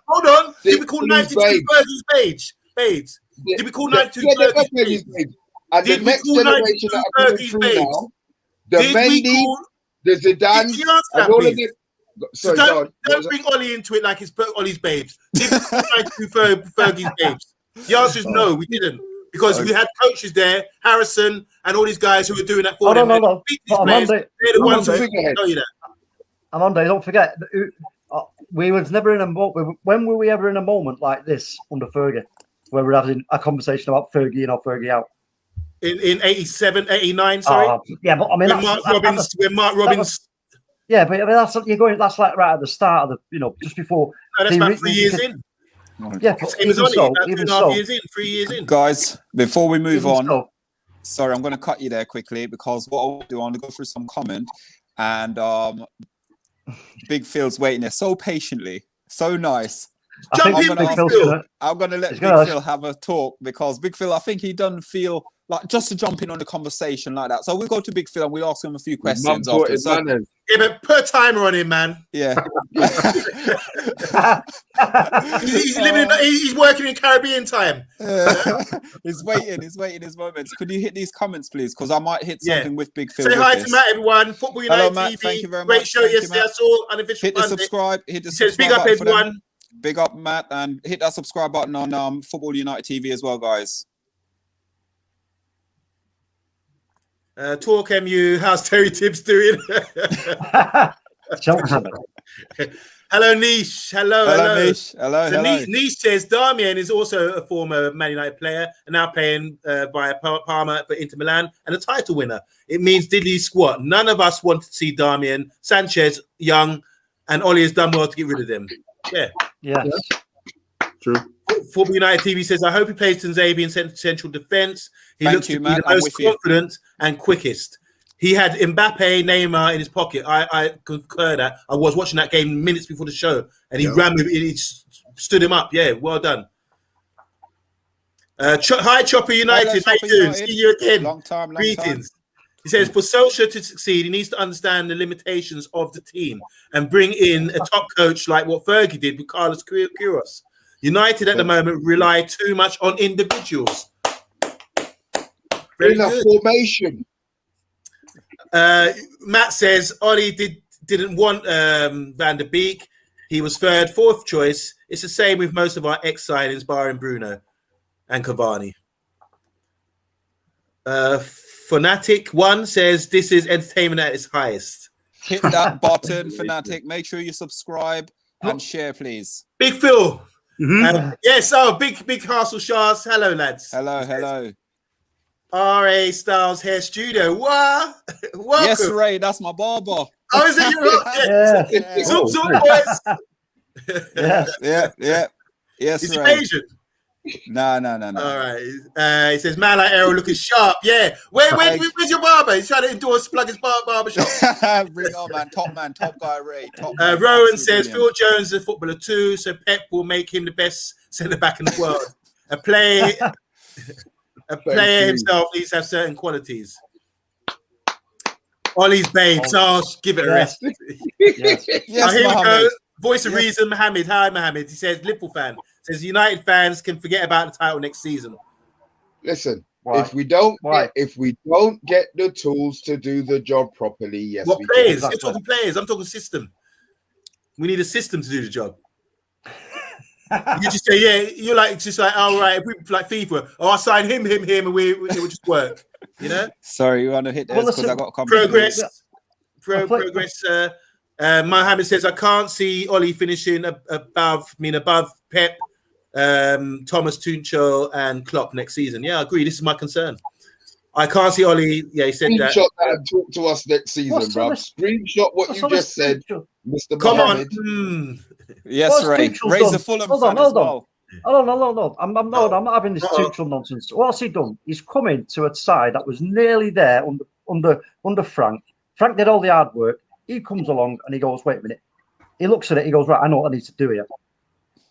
Hold on. Did we call 92 Fergie's babes? Did we call 92 Fergie's babes? And the next generation that are coming through now, the Mendy, the Zidane, and all of them, So sorry, don't bring Ollie into it like it's Ollie's babes. Did we try to do Fergie's babes? The answer is no, we didn't. Because we had coaches there, Harrison, and all these guys who were doing that for them. No. They're the ones who tell you that. Amanda, don't forget, we was never in a moment. When were we ever in a moment like this under Fergie, where we're having a conversation about Fergie in or Fergie out? In 87, 89, sorry. Yeah, but I mean, when Mark Robbins. Yeah, but I mean, you're going. That's like right at the start of the, just before. No, that's about 3 years in. Yeah, but even so, 2.5 years in, 3 years in. Guys, before we move on, sorry, I'm going to cut you there quickly because what I'll do, I'm going to go through some comment, and Big Phil's waiting there so patiently, so nice. I'm going to let Big Phil have a talk because Big Phil, I think he doesn't feel like just to jump in on the conversation like that. So we'll go to Big Phil and we'll ask him a few questions after. So, yeah, but put a timer on him, man. Yeah. he's working in Caribbean time. He's waiting his moments. Could you hit these comments, please? Because I might hit something with Big Phil. Say hi to Matt, everyone. Football United Hello, Matt. TV. Thank you very Great much. show yesterday. I saw unofficial. Hit the subscribe. Hit the subscribe. Big up, everyone. Big up, Matt, and hit that subscribe button on Football United TV as well, guys. Talk MU, how's Terry Tibbs doing? Hello, Niche. Hello. Niche. Hello. Niche says Darmian is also a former Man United player and now playing via Parma for Inter Milan and a title winner. It means diddly squat. None of us want to see Darmian, Sanchez, Young, and Ollie has done well to get rid of them. Yeah. Yes. True. Football United TV says, I hope he plays Tanzabi in central defence. He looks to be the most confident and quickest. He had Mbappe, Neymar in his pocket. I concur that. I was watching that game minutes before the show, and he ran with it. He stood him up. Yeah, well done. Hi, Chopper United. How you doing? See you again. Long time. Greetings. He says, for Solskjaer to succeed, he needs to understand the limitations of the team and bring in a top coach like what Fergie did with Carlos Queiroz. United at the moment rely too much on individuals. In a formation. Matt says Ollie didn't want Van der Beek. He was third, fourth choice. It's the same with most of our ex-signings, barring Bruno and Cavani. Fanatic1 says this is entertainment at its highest. Hit that button, Fanatic. Make sure you subscribe and share, please. Big Phil. Yes, big Castle Shars. Hello, lads. Hello. R.A. Styles Hair Studio. What? Welcome. Yes, Ray, that's my barber. Oh, is it your Yeah. Zoom, boys. Yeah. Yes, Is he Ray. Asian? No. All right. He says, man like Errol looking sharp. Yeah. Where's your barber? He's trying to endorse plug his barber shop. Bring it on, man. Top guy, Ray. Rowan says, Phil Jones is a footballer too, so Pep will make him the best centre-back in the world. A player himself needs to have certain qualities. Ollie's babes. Give it a rest. Yes, here we go. Voice of Yes. reason, Mohammed. Hi, Mohammed. He says, Liverpool fan. Says United fans can forget about the title next season. Listen, Why? if we don't get the tools to do the job properly, yes. What we players? can. You're talking players. I'm talking system. We need a system to do the job. You just say, yeah. You're just like, all right. If we like FIFA, I sign him, and it will just work. You know. Sorry, you want to hit this because I got a progress. Mohammed says, I can't see Ollie finishing above Pep, Thomas Tuchel and Klopp next season. Yeah, I agree. This is my concern. I can't see Ollie. Yeah, he said that. Screenshot that and talk to us next season, bro. Screenshot what you just said, Mr. Come Mohammed. on. Yes, Ray. Ray's a Fulham fan as well. No. I'm not having this Tuchel nonsense. What's he done? He's come into a side that was nearly there under Frank. Frank did all the hard work. He comes along and he goes, wait a minute. He looks at it. He goes, right, I know what I need to do here.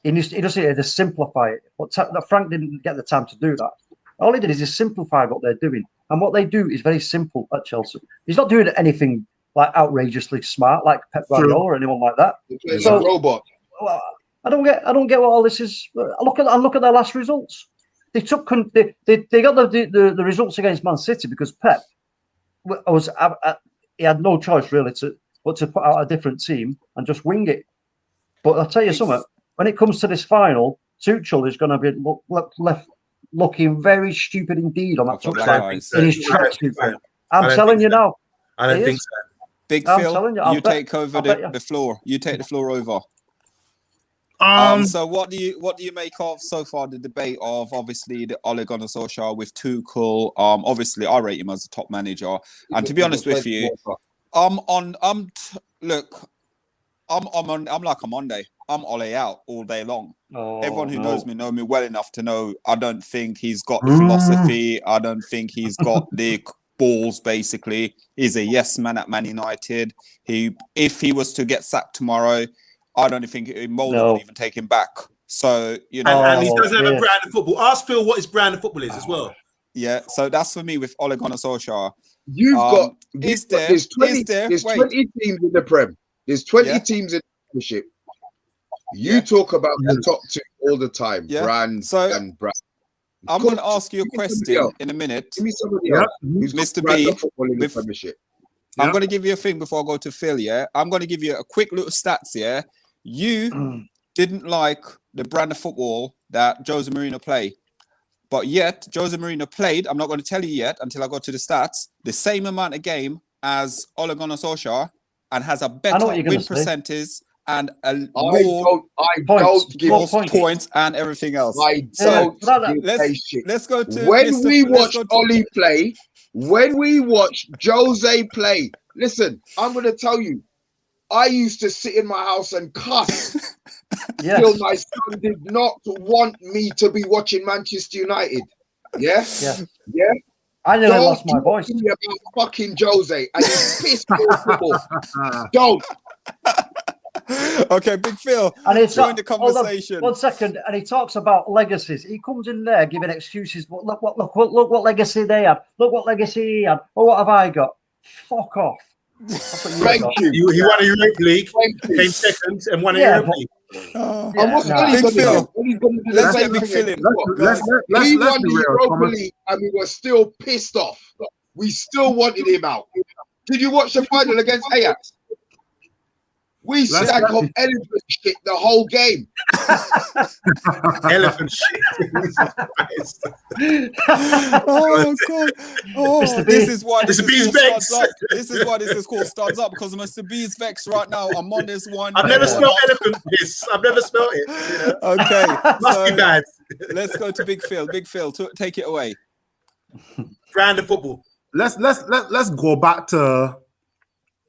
He just needed to simplify it. But Frank didn't get the time to do that. All he did is just simplify what they're doing. And what they do is very simple at Chelsea. He's not doing anything like outrageously smart like Pep Guardiola or anyone like that. It's a robot. Well, I don't get what all this is. Look at their last results. They got the results against Man City because Pep he had no choice really to but to put out a different team and just wing it. But I'll tell you something, when it comes to this final, Tuchel is going to be left looking very stupid indeed on that touchline in his tracksuit. I'm telling you now. I don't think so. Big I'm Phil, telling you, you take over the floor. You take the floor over. So what do you make of so far the debate of obviously the Ole Gunnar Solskjaer with Tuchel? Obviously I rate him as a top manager, and to be honest with you, I'm like a Monday. I'm Ole out all day long. Everyone who knows me know me well enough to know I don't think he's got the philosophy. I don't think he's got the balls. Basically, he's a yes man at Man United. If he was to get sacked tomorrow, I don't think Mulder would even take him back. So, you know. And he doesn't have a brand of football. Ask Phil what his brand of football is as well. Yeah, so that's for me with Ole Gunnar Solskjaer. There's 20 teams in the Prem. There's 20 teams in the Premiership. You talk about the top two all the time, brand and brand. I'm going to ask you a question in a minute. Give me somebody else. Mr. B. I'm going to give you a thing before I go to Phil, yeah? I'm going to give you a quick little stats, yeah? You didn't like the brand of football that Jose Mourinho played. But yet, Jose Mourinho played, I'm not going to tell you yet until I go to the stats, the same amount of game as Ole Gunnar Solskjaer and has a better win percentage and more points and everything else. Let's go to when we watch Ole play, when we watch Jose play. Listen, I'm going to tell you, I used to sit in my house and cuss till my son did not want me to be watching Manchester United. Yeah. I nearly lost my voice. Don't talk to me about fucking Jose and he's pissed off football. Don't. Okay, Big Phil, and it's join the conversation. 1 second, and he talks about legacies. He comes in there giving excuses. But look what legacy they had. Look what legacy he had. Well, what have I got? Fuck off. Thank you. He won a Europa League, came second, and won a Europa League. Big Phil, let's get Big Phil in. He won the Europa League, and we were still pissed off. We still wanted him out. Did you watch the final against Ajax? We stack up elephant shit the whole game. Elephant shit. Oh God! Oh, this is why this is called vexed. Studs Up. This is why this is called Studs Up, because Mr. B is vexed right now. I'm on this one. I've never smelled elephant piss. I've never smelled it. You know? Okay, must be bad. Let's go to Big Phil. Big Phil, take it away. Brand of football. Let's go back to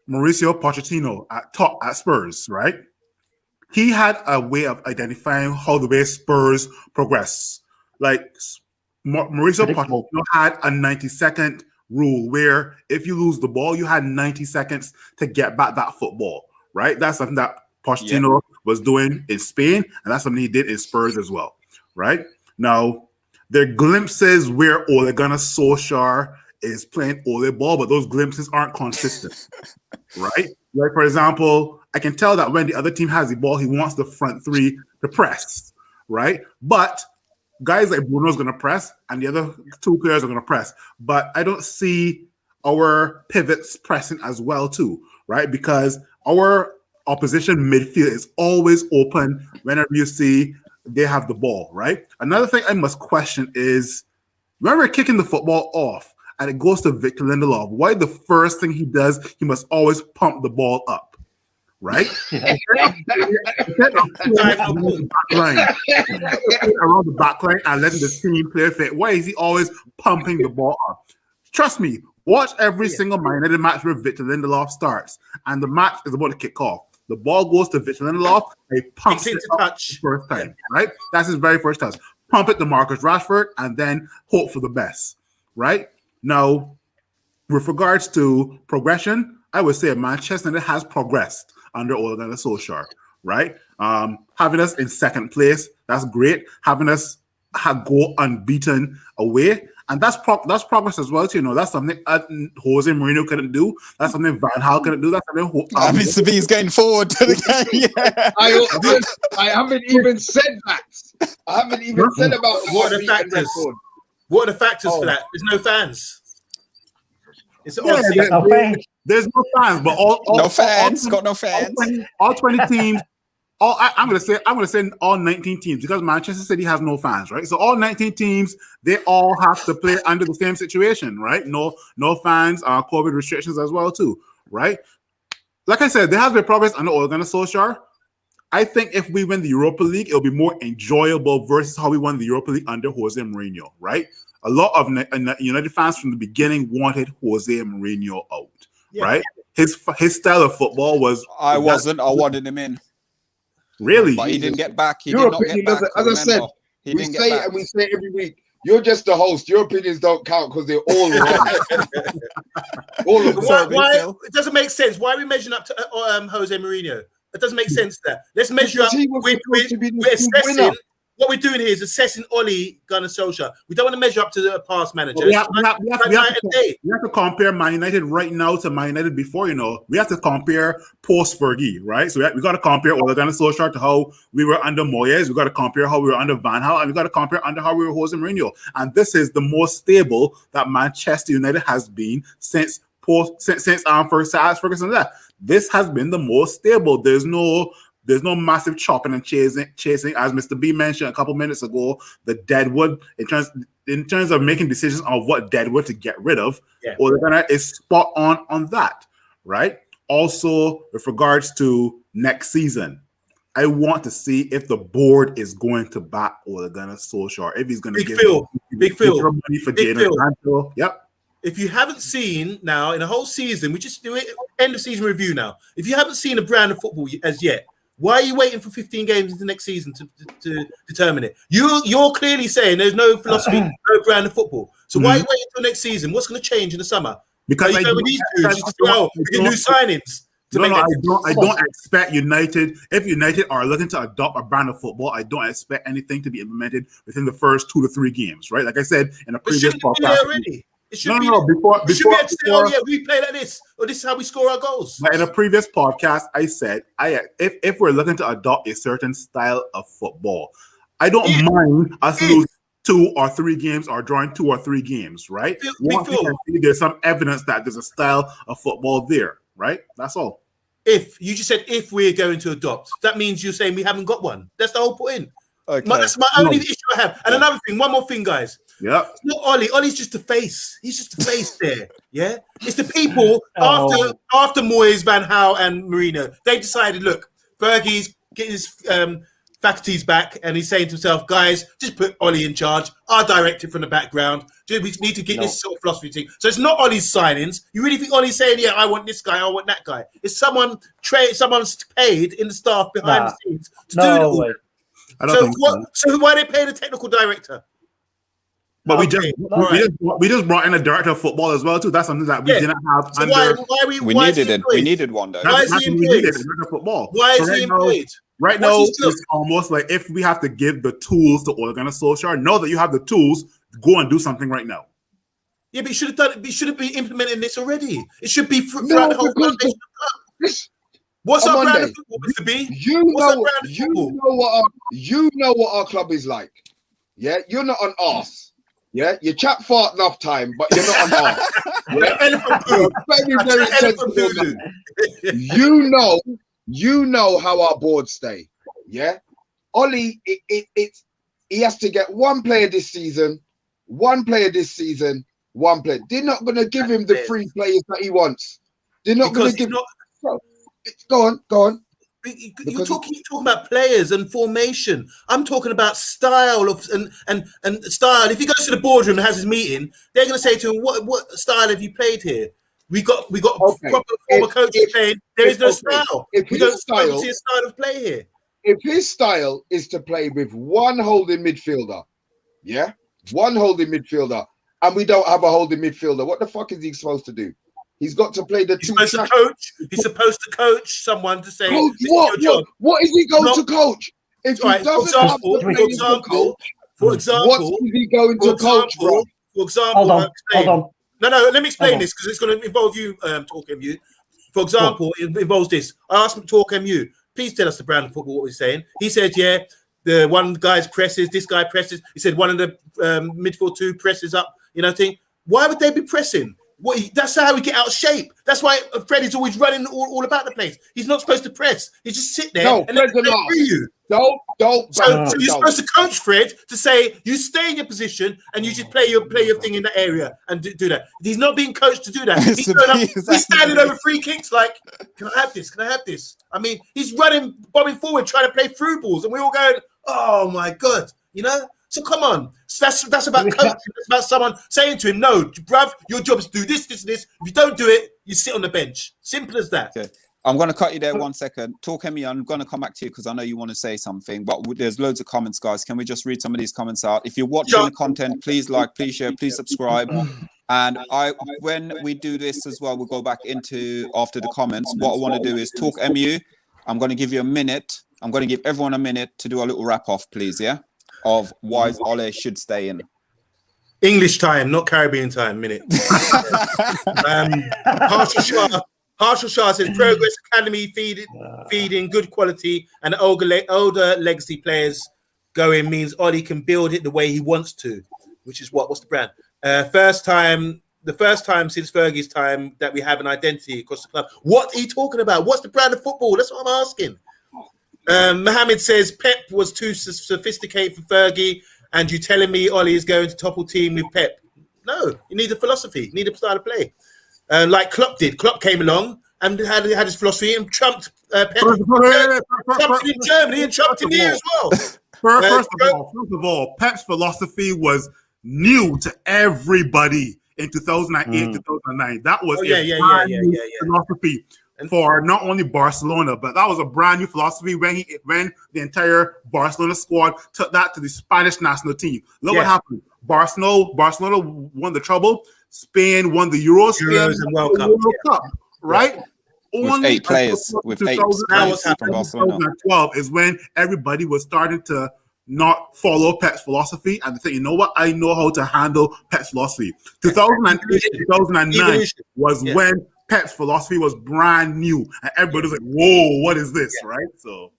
Mauricio Pochettino at Spurs, right? He had a way of identifying how the way Spurs progress. Like Mauricio Pochettino had a 90-second rule where if you lose the ball, you had 90 seconds to get back that football, right? That's something that Pochettino was doing in Spain, and that's something he did in Spurs as well, right? Now, there are glimpses where Ole Gunnar Solskjaer is playing Ole ball, but those glimpses aren't consistent, right? Like, for example, I can tell that when the other team has the ball, he wants the front three to press, right? But guys like Bruno's going to press, and the other two players are going to press. But I don't see our pivots pressing as well too, right? Because our opposition midfield is always open whenever you see they have the ball, right? Another thing I must question is when we're kicking the football off, and it goes to Victor Lindelof, why the first thing he does, he must always pump the ball up, right? Around the back line and letting the team play fit. Why is he always pumping the ball up? Trust me, watch every single Man United match where Victor Lindelof starts, and the match is about to kick off. The ball goes to Victor Lindelof, and he pumps it up the first time, right? That's his very first touch. Pump it to Marcus Rashford, and then hope for the best, right? Now, with regards to progression, I would say Manchester United has progressed under Ole Gunnar Solskjaer, right? Having us in second place, that's great. Having us go unbeaten away, and that's progress as well. You know, that's something Jose Mourinho couldn't do. That's something Van Gaal couldn't do. That's something Mr. B is getting forward to the game. Yeah. I haven't even said that. I haven't even said about what are the factors. What are the factors for that? There's no fans. It's There's no fans, but No fans. Got no fans. All 20 teams. I'm gonna say all 19 teams because Manchester City has no fans, right? So all 19 teams, they all have to play under the same situation, right? No fans, COVID restrictions as well too, right? Like I said, there has been progress under Ole Gunnar Solskjaer. I think if we win the Europa League, it'll be more enjoyable versus how we won the Europa League under Jose Mourinho, right? A lot of United fans from the beginning wanted Jose Mourinho out, right? His style of football was. I wanted him in. Really? But he didn't get back. He Your did not opinion get back. doesn't, as I said, we say it and we say it every week. You're just the host. Your opinions don't count because they're all wrong. All of them. Why it doesn't make sense? Why are we measuring up to Jose Mourinho? It doesn't make sense there. Let's measure up. We're assessing. What we're doing here is assessing Ole Gunnar Solskjaer. We don't want to measure up to the past manager. We have to compare Man United right now to Man United before, we have to compare post-Fergie, right? So we got to compare Ole Gunnar Solskjaer to how we were under Moyes. We got to compare how we were under Van Gaal, and we got to compare under how we were Jose Mourinho. And this is the most stable that Manchester United has been since Ferguson left. This has been the most stable. There's no massive chopping and chasing, as Mr. B mentioned a couple minutes ago. The deadwood, in terms of making decisions on what deadwood to get rid of, Ole Gunnar is spot on that, right? Also, with regards to next season, I want to see if the board is going to back Ole Gunnar Solskjaer, if he's going to give Big Phil money for Jadon Sancho. Yep. If you haven't seen now in a whole season, we just do it end of season review now. If you haven't seen a brand of football as yet, why are you waiting for 15 games into next season to determine it? You're clearly saying there's no philosophy, no brand of football. So why are you waiting until next season? What's going to change in the summer? Because we get new signings. I don't expect United. If United are looking to adopt a brand of football, I don't expect anything to be implemented within the first 2 to 3 games, right? Like I said in a previous podcast. It should be able to say, we play like this, or this is how we score our goals. But in a previous podcast, I said, if we're looking to adopt a certain style of football, I don't mind us losing 2 or 3 games or drawing 2 or 3 games, right? There's some evidence that there's a style of football there, right? That's all. If you just said if we're going to adopt, that means you're saying we haven't got one. That's the whole point. Okay. That's my only issue I have. And another thing, one more thing, guys. Yeah. It's not Ole. Ole's just the face. He's just the face there. Yeah. It's the people after Moyes, Van Gaal, and Mourinho. They decided, look, Fergie's getting his faculties back, and he's saying to himself, guys, just put Ole in charge. I'll direct it from the background. We need to get this sort of philosophy thing. So it's not Ole's signings. You really think Ole's saying, I want this guy, I want that guy? It's someone's paid in the staff behind the scenes to do it all. I don't think so. So why are they paying the technical director? But we just brought in a director of football as well too. That's something that we didn't have. So we needed one though. Why is he employed? Why is he employed? Right now, it's almost like if we have to give the tools to Ole Gunnar Solskjaer, know that you have the tools, go and do something right now. Yeah, but you should have done it. You should have been implementing this already. It should be throughout the whole foundation. What's our brand of football, Mr. B? You know what our club is like. Yeah, you're not on arse. Yeah, you chat fart enough time, but you're not on arse. Yeah? Very sensible. You know how our boards stay. Yeah, Ole, he has to get one player this season, one player. They're not going to give him the free players that he wants. They're not going to give. Go on. You're talking about players and formation. I'm talking about style and style. If he goes to the boardroom and has his meeting, they're going to say to him, "What style have you played here? We got proper former coaches saying there is no style. We don't see a style of play here." If his style is to play with one holding midfielder, and we don't have a holding midfielder, what the fuck is he supposed to do? He's got to play the two. He's supposed to coach someone to say, coach, what is he going to coach? If he doesn't have the players to coach, what is he going to coach from? For example, hold on. No, let me explain this because it's going to involve you, Talk MU. For example, it involves this. I asked him, Talk MU, please tell us the brand of football, what we're saying. He said, the one guy's presses, this guy presses. He said one of the midfield 2 presses up, thing. Why would they be pressing? That's how we get out of shape. That's why Freddie's always running all about the place. He's not supposed to press. He just sit there and let play through you. Don't. So you're supposed to coach Fred to say you stay in your position and you just play your thing in that area and do that. He's not being coached to do that. He's standing over free kicks like, can I have this? Can I have this? I mean, he's bobbing forward, trying to play through balls, and we're all going, oh my God, you know? So come on. So that's about coaching. That's about someone saying to him, no, bruv, your job is to do this, this, and this. If you don't do it, you sit on the bench. Simple as that. Okay. I'm going to cut you there 1 second. Talk, Emmy, I'm going to come back to you because I know you want to say something, but there's loads of comments, guys. Can we just read some of these comments out? If you're watching the content, please like, please share, please subscribe. And when we do this as well, we'll go back into after the comments. What I want to do is talk MU. I'm going to give you a minute. I'm going to give everyone a minute to do a little wrap off, please. Yeah. Of why Ole should stay in. English time, not Caribbean time, minute. Solskjaar says Progress Academy feeding good quality and older legacy players going means Ollie can build it the way he wants to, which is what's the brand? The first time since Fergie's time that we have an identity across the club. What are you talking about? What's the brand of football? That's what I'm asking. Mohammed says Pep was too sophisticated for Fergie, and you telling me Ollie is going to topple team with Pep? No, you need a philosophy, you need a style of play. Like Klopp did. Klopp came along and had his philosophy and trumped Pep. Trumped in Germany and trumped him here as well. First of all, Pep's philosophy was new to everybody in 2008, 2009. That was new philosophy for not only Barcelona, but that was a brand new philosophy when the entire Barcelona squad took that to the Spanish national team. Look what happened. Barcelona won the treble. Spain won the Euros and World Cup, right? With Only 8 players, with 8 players from Barcelona. 2012 is when everybody was starting to not follow Pep's philosophy and think, you know what, I know how to handle Pep's philosophy. 2008, 2009 was when Pep's philosophy was brand new, and everybody was like, "Whoa, what is this?" Right? So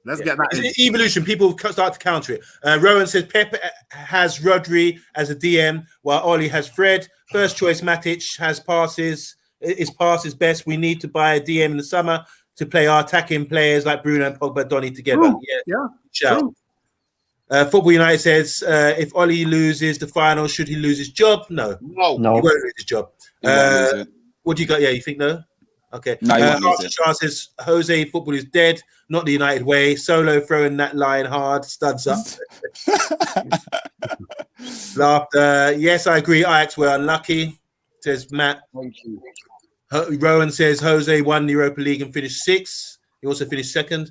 let's get that. It's evolution. People start to counter it. Rowan says Pep has Rodri as a DM, while Ollie has Fred. First choice Matic has passes. His passes best. We need to buy a DM in the summer to play our attacking players like Bruno and Pogba, Donny together. Shout. Football United says if Ollie loses the final, should he lose his job? No. He won't lose his job. What do you got? Yeah, you think no? Okay. No, Solskjaar says Jose football is dead, not the United way. Solo throwing that line hard, studs up. Laughter. Yes, I agree. Ajax were unlucky, says Matt. Thank you. Rowan says Jose won the Europa League and finished 6th. He also finished 2nd.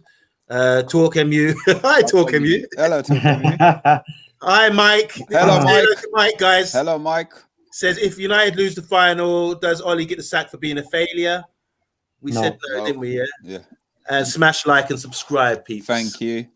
Talk MU. Hi, Talk MU. Hello, Talk MU. Hi, Mike. Hello, Mike. Mike, guys. Hello, Mike. Says if United lose the final, does Ollie get the sack for being a failure? We said no, didn't we? Yeah. And smash like and subscribe, peeps. Thank you.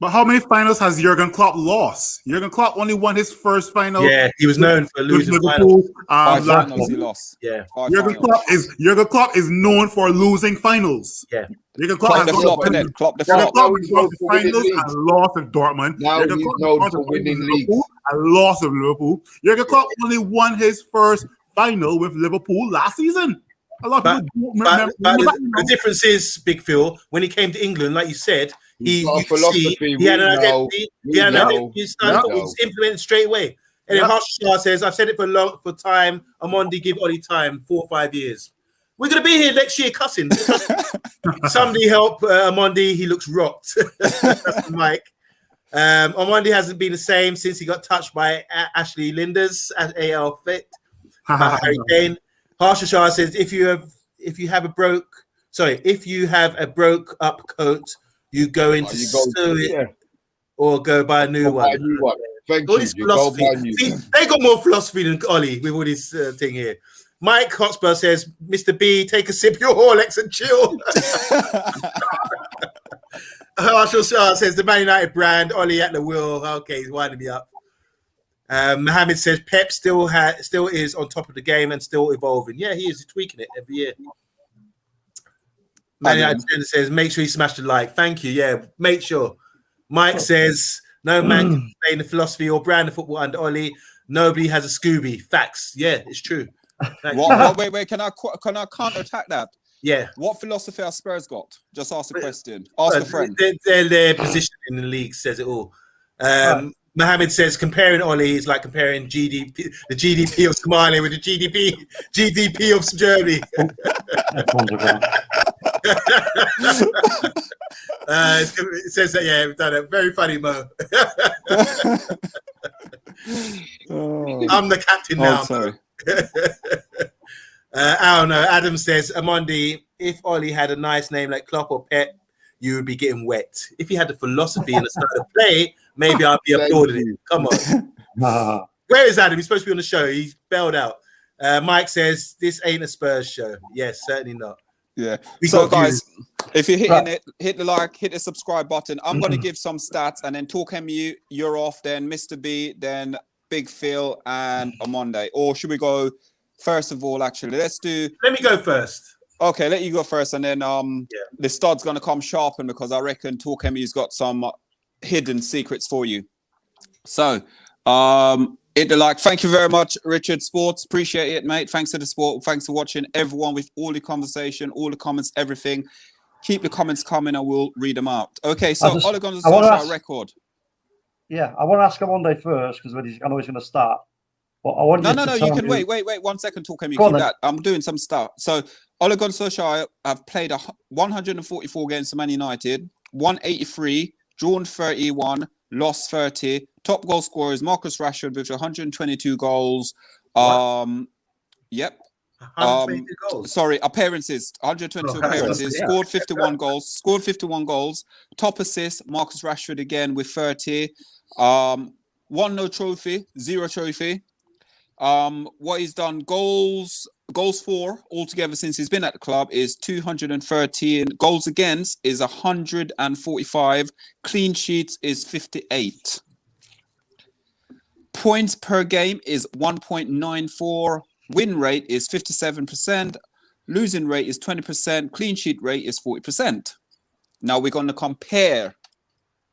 But how many finals has Jurgen Klopp lost? Jurgen Klopp only won his first final. Yeah, he was known for losing finals. 5 finals he lost. Yeah. Jurgen Klopp is known for losing finals. Yeah. Jurgen Klopp the flop, innit? Klopp the Jurgen flop. Klopp has lost finals and lost at Dortmund. Now Jurgen he's Klopp known for winning leagues. and lost at Liverpool. Jurgen Klopp only won his first final with Liverpool last season. A lot of people don't remember that. The difference is, Big Phil, when he came to England, like you said, he had an identity. He had an identity. He was implemented straight away. And then Solskjaar says, I've said it for time. Amondi, give Ollie time, 4 or 5 years. We're going to be here next year cussing. Somebody help Amondi. He looks rocked. Mike. Amondi hasn't been the same since he got touched by Ashley Linders at AL Fit. Harry Kane. Solskjaar says, if you have a broke up coat, you go into sew it or go buy a new one. Thank all you. This philosophy. See, they got more philosophy than Ollie with all this thing here. Mike Hotspur says, Mr. B, take a sip of your Horlicks and chill. Solskjaar says, the Man United brand, Ollie at the wheel. Okay, he's winding me up. Mohammed says Pep still is on top of the game and still evolving. Yeah, he is tweaking it every year. Man United says make sure you smash the like. Thank you. Yeah, make sure. Mike says no man can explain the philosophy or brand of football under Ollie. Nobody has a Scooby. Facts. Yeah, it's true. Wait, can I counter attack that? Yeah. What philosophy has Spurs got? Just ask the question. Ask a friend. Their position in the league says it all. Mohammed says comparing Ollie is like comparing the GDP of Somalia with the GDP of Germany. It says that, yeah, we've done it. Very funny, Mo. I'm the captain now. Sorry. I don't know. Adam says, Amondi, if Ollie had a nice name like Klopp or Pep, you would be getting wet. If he had the philosophy and the style of play, maybe I'd be applauding it. Come on. Where is Adam? He's supposed to be on the show. He's bailed out. Mike says, this ain't a Spurs show. Yes, certainly not. Yeah. So, guys, if you're hitting it, hit the like, hit the subscribe button. I'm going to give some stats, and then Talk MU, you're off, then Mr. B, then Big Phil, and Amonde. Or should we go first of all, actually? Let me go first. Okay, let you go first, and then the stud's going to come sharpen because I reckon Talk MU's got some hidden secrets for you. So, hit the like. Thank you very much, Richard Sports. Appreciate it, mate. Thanks for the support. Thanks for watching, everyone, with all the conversation, all the comments, everything. Keep the comments coming. I will read them out. Okay, so Ole Gunnar Solskjaer record. Yeah, I want to ask him one day first because I know he's going to start. But I want you can wait 1 second. Talk him. You keep that. I'm doing some stuff. So Ole Gunnar Solskjaer have played 144 games for Man United, 183, drawn 31, lost 30. Top goal scorers Marcus Rashford with 122 goals. Yep. 122 goals. Sorry, appearances. 122 appearances. Yeah. Scored 51 goals. Top assist Marcus Rashford again with 30. Won no trophy, 0 trophy. What he's done, goals for altogether since he's been at the club is 213. Goals against is 145. Clean sheets is 58. Points per game is 1.94. Win rate is 57%. Losing rate is 20%. Clean sheet rate is 40%. Now we're going to compare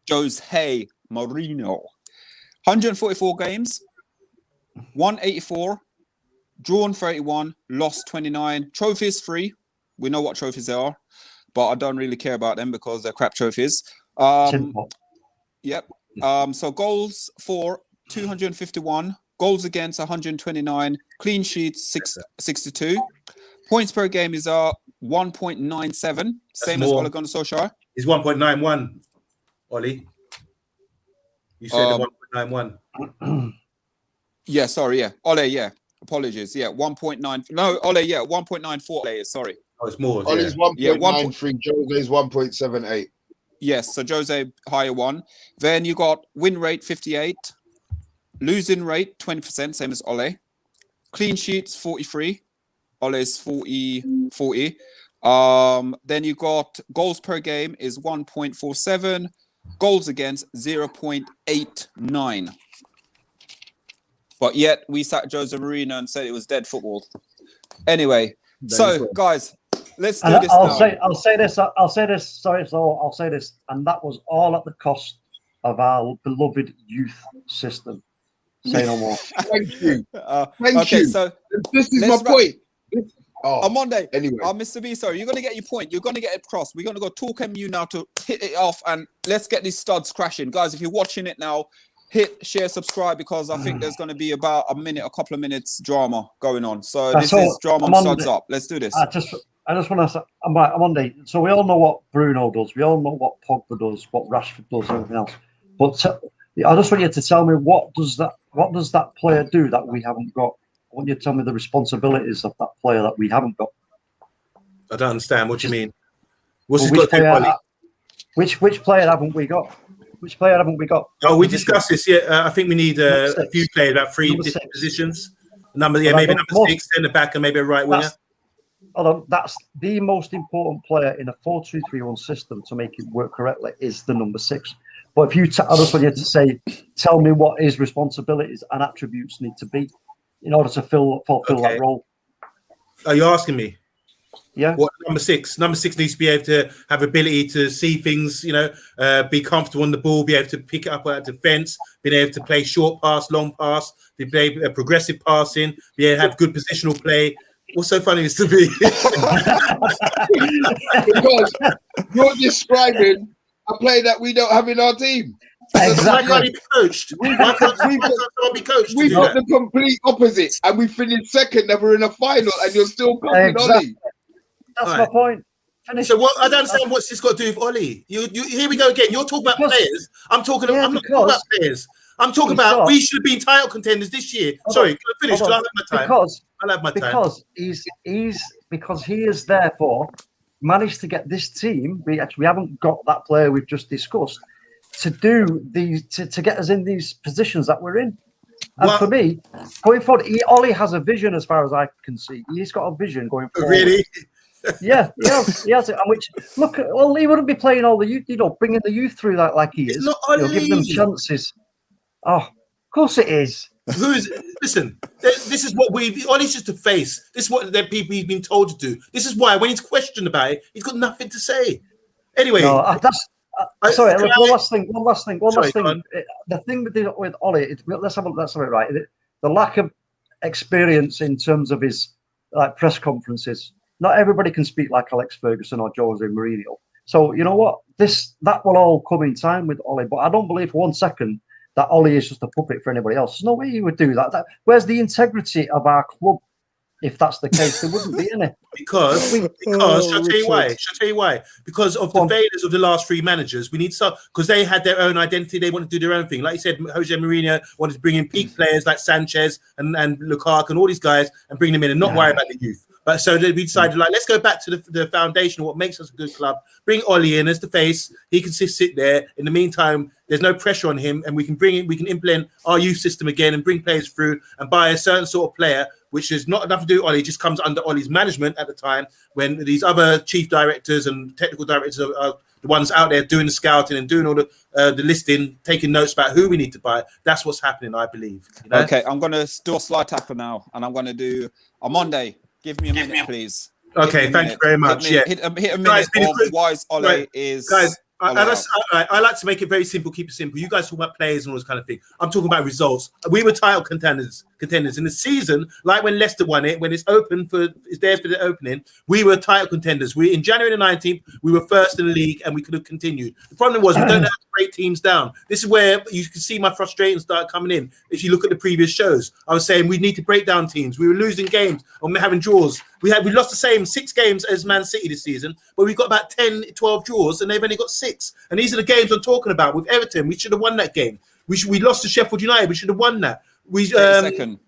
Jose Mourinho. 144 games, 184, drawn 31, lost 29. Trophies 3. We know what trophies they are, but I don't really care about them because they're crap trophies. Yep. So goals for 251, goals against 129, clean sheets 62. Points per game is 1.97, same as Ole Gunnar Solskjaer. It's 1.91, Ollie. You said 1.91. Yeah, sorry, yeah. Ole, yeah. Apologies. Yeah, 1.9. No, Ole, yeah, 1.94. Ole, sorry. Oh, it's more. Ole's 1.93, Jose's 1.78. Yes, so Jose higher one. Then you got win rate 58, losing rate 20%, same as Ole. Clean sheets 43. Ole's 40. Then you got goals per game is 1.47. Goals against 0.89. But yet we sat Jose Mourinho and said it was dead football. Anyway, guys, let's do this now. I'll say this. Sorry, I'll say this, and that was all at the cost of our beloved youth system. Say no more. Thank you. Thank you. So this is my point. On Monday, anyway, Mr. B, sorry, you're going to get your point. You're going to get it across. We're going to go Talk MU now to hit it off, and let's get these studs crashing, guys. If you're watching it now, hit share, subscribe, because I think there's going to be about a couple of minutes drama going on. So this is drama on studs up. Let's do this. I just want to say, I'm Monday. So we all know what Bruno does. We all know what Pogba does, what Rashford does, and everything else. But I just want you to tell me what does that player do that we haven't got? I want you to tell me the responsibilities of that player that we haven't got. I don't understand what you mean. Which player haven't we got? Which player haven't we got? Oh, we discussed this. Yeah, I think we need a few players, about 3 different positions. Maybe number 6, centre back, and maybe a right winger. That's the most important player in a 4-2-3-1 system to make it work correctly is the number 6. But if I just want you to say, tell me what his responsibilities and attributes need to be in order to fulfill that role. Are you asking me? Yeah. What number six? Number six needs to be able to have ability to see things, be comfortable on the ball, be able to pick it up at defense, being able to play short pass, long pass, be able progressive passing, be able to have good positional play. What's so funny is to me Because you're describing a play that we don't have in our team. why can't he be coached? Why can't someone be coached? To We've do got that? the complete opposite, and we finished second, and we're in a final, and you're still copying Exactly. Ollie. That's All my right. point. Finish. So what? I don't understand what's this got to do with Ollie. You here we go again. You're talking about players. I'm talking. Yeah, I'm not talking about players. I'm talking about we should be title contenders this year. Sorry, finish. I'll have my time. I'll have my time. Because because he is therefore managed to get this team. We haven't got that player we've just discussed to do these to get us in these positions that we're in. And for me, going forward, Ollie has a vision as far as I can see. He's got a vision going forward. Really? Yeah, he has it. And which he wouldn't be playing all the youth, bringing the youth through that like he is. Giving them chances. Oh, of course it is. Listen, this is what Ollie's just a face. This is what the people he's been told to do. This is why when he's questioned about it, he's got nothing to say. Anyway, no, that's sorry. One last thing. The thing with Ollie, let's have it right. The lack of experience in terms of his press conferences. Not everybody can speak like Alex Ferguson or Jose Mourinho. So you know what? That will all come in time with Ollie. But I don't believe for 1 second that Ollie is just a puppet for anybody else. There's no way he would do that. Where's the integrity of our club? If that's the case, there wouldn't be any. Because shall I tell you why? Because of the failures of the last three managers, we need to because they had their own identity, they wanted to do their own thing. Like you said, Jose Mourinho wanted to bring in peak players like Sanchez and Lukaku and all these guys and bring them in and not worry about the youth. But so we decided, let's go back to the foundation of what makes us a good club. Bring Ollie in as the face. He can sit there. In the meantime, there's no pressure on him, and we can implement our youth system again and bring players through and buy a certain sort of player, which is not enough to do with Ollie. Just comes under Ollie's management at the time when these other chief directors and technical directors are the ones out there doing the scouting and doing all the listing, taking notes about who we need to buy. That's what's happening, I believe. Okay, I'm going to do a slide tackle now, and I'm going to do a Monday. Give me a minute, please. Okay, thank you very much. Hit a minute of why Ollie is... Guys, I like to make it very simple, keep it simple. You guys talk about players and all this kind of thing. I'm talking about results. We were title contenders in the season, like when Leicester won it, when it's there for the opening. We were title contenders. We in January the 19th, we were first in the league, and we could have continued. The problem was we don't know how to break teams down. This is where you can see my frustration start coming in. If you look at the previous shows, I was saying we need to break down teams. We were losing games and we're having draws. We lost the same 6 games as Man City this season, but we've got about 10, 12 draws, and they've only got 6. And these are the games I'm talking about with Everton. We should have won that game. We lost to Sheffield United. We should have won that. We drew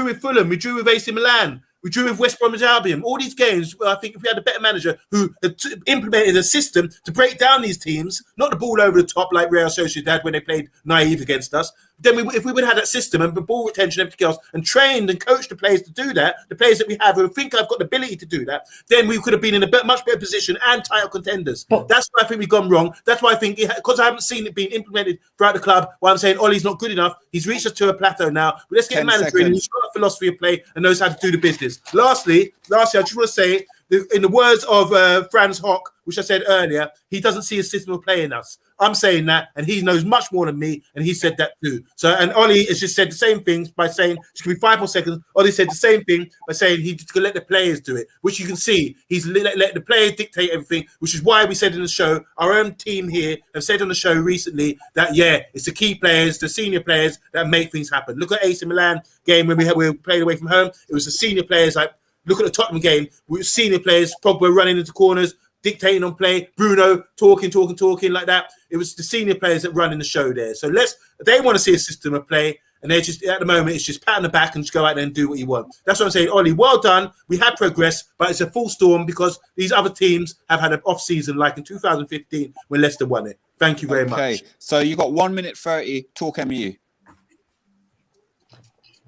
with Fulham. We drew with AC Milan. We drew with West Bromwich Albion. All these games, I think if we had a better manager who had implemented a system to break down these teams, not the ball over the top like Real Sociedad when they played naive against us, then if we would have had that system and ball retention and everything else and trained and coached the players to do that, the players that we have who think I've got the ability to do that, then we could have been in a much better position and title contenders. That's why I think we've gone wrong. That's why I think, because I haven't seen it being implemented throughout the club, why I'm saying Ollie's not good enough. He's reached us to a plateau now. But let's get a manager in who's got a philosophy of play and knows how to do the business. Lastly, I just want to say, in the words of Franz Hock, which I said earlier, he doesn't see a system of play in us. I'm saying that, and he knows much more than me, and he said that too. So, and Ollie has just said the same things by saying, just give me 5 more seconds. Ollie said the same thing by saying he's going to let the players do it, which you can see. He's let the players dictate everything, which is why we said in the show, our own team here have said on the show recently that, it's the key players, the senior players that make things happen. Look at AC Milan game when we played away from home. It was the senior players. Like, look at the Tottenham game. We were senior players, Pogba running into corners, dictating on play, Bruno talking like that. It was the senior players that run in the show there. So they want to see a system of play, and they're just, at the moment, it's just pat on the back and just go out there and do what you want. That's what I'm saying. Ollie, well done. We had progress, but it's a full storm because these other teams have had an off season like in 2015 when Leicester won it. Thank you very much. Okay, so you got 1 minute 30. Talk MU.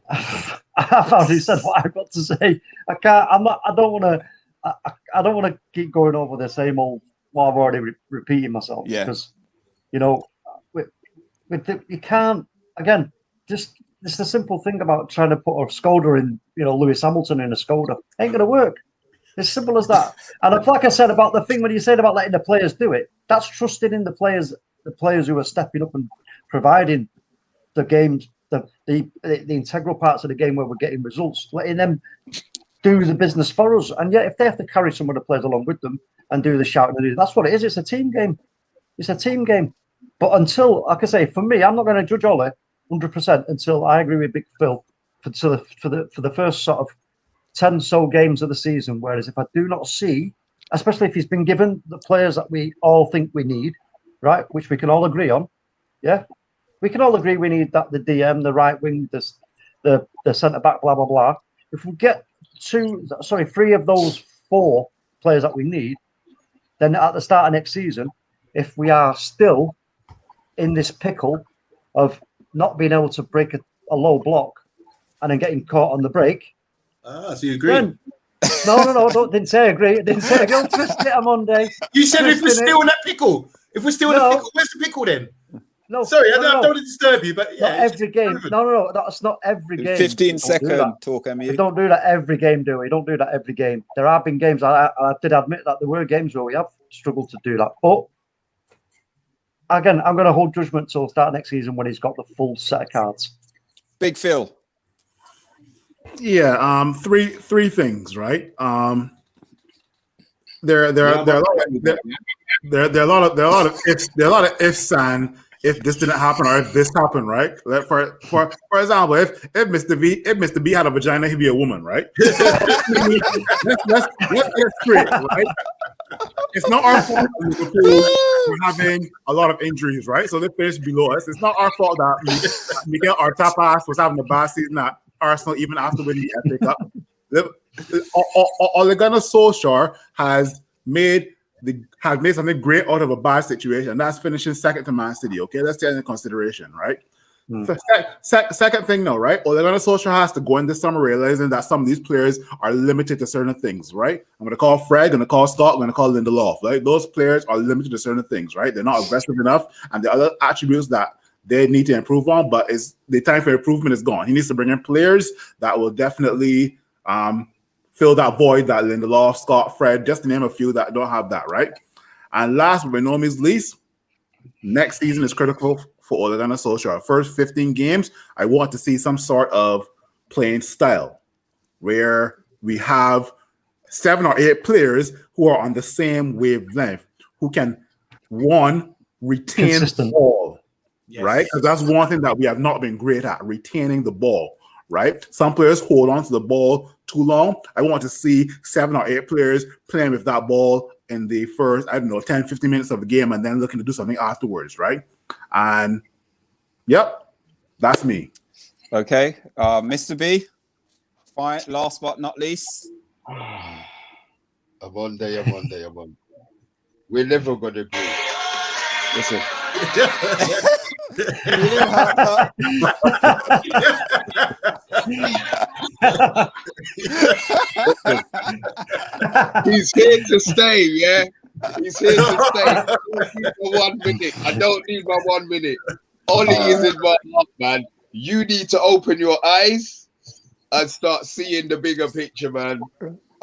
I've already said what I've got to say. I can't. I don't want to keep going over the same old. Well, I've already repeating myself. Yeah. Because, you can't. Again, just it's the simple thing about trying to put a Skoda in, Lewis Hamilton in a Skoda. Ain't going to work. As simple as that. And like I said about the thing when you said about letting the players do it, that's trusting in the players who are stepping up and providing the games, the integral parts of the game where we're getting results, letting them do the business for us. And yet, if they have to carry some of the players along with them and do the shouting, that's what it is. It's a team game. It's a team game. But until, like I say, for me, I'm not going to judge Ole 100% until I agree with Big Phil for the first sort of 10 so games of the season. Whereas if I do not see, especially if he's been given the players that we all think we need, right, which we can all agree on, yeah, we can all agree we need that the DM, the right wing, the centre back, blah blah blah. If we get 3 of those 4 players that we need, then at the start of next season, if we are still in this pickle of not being able to break a low block and then getting caught on the break. So you agree? Then, no, didn't say agree. Didn't say agree. Don't twist it on Monday. You said if we're still in that pickle. If we're still in the pickle, where's the pickle then? No. Sorry, I don't want to disturb you, but yeah. Not every game. No, that's not every game. 15-second talk, MU. We don't do that every game, do we? Don't do that every game. There have been games, I did admit that there were games where we have struggled to do that. But again, I'm going to hold judgment till start next season when he's got the full set of cards. Big Phil. Yeah, three things, right? There are a lot of ifs and if this didn't happen or if this happened, right? Like for example, if Mr. B had a vagina, he'd be a woman, right? let's get straight, right? It's not our fault that Liverpool were having a lot of injuries, right? So they finished below us. It's not our fault that Miguel Artapas was having a bad season at Arsenal even after winning the FA Cup. Ole Gunnar Solskjaer has made something great out of a bad situation. That's finishing second to Man City. Okay, let's take that into consideration, right? Second thing, now, right? Ole Gunnar Solskjaer has to go in this summer realizing that some of these players are limited to certain things, right? I'm going to call Fred, going to call Scott, I'm going to call Lindelof. Right? Those players are limited to certain things, right? They're not aggressive enough, and the other attributes that they need to improve on, but the time for improvement is gone. He needs to bring in players that will definitely fill that void that Lindelof, Scott, Fred, just to name a few that don't have that, right? And last but by no means least, next season is critical for Ole Gunnar Solskjaer. First 15 games, I want to see some sort of playing style where we have 7 or 8 players who are on the same wavelength, who can, one, retain the ball, right? Because that's one thing that we have not been great at, retaining the ball, right? Some players hold on to the ball too long. I want to see 7 or 8 players playing with that ball in the first, 10, 15 minutes of the game and then looking to do something afterwards, right? And, yep, that's me. Okay. Mr. B, fine. Last but not least. I'm on day. We're never going to agree. Listen. He's here to stay, yeah? He's here to stay. I don't need my 1 minute. I don't need my 1 minute. Ollie is in my heart, man. You need to open your eyes and start seeing the bigger picture, man.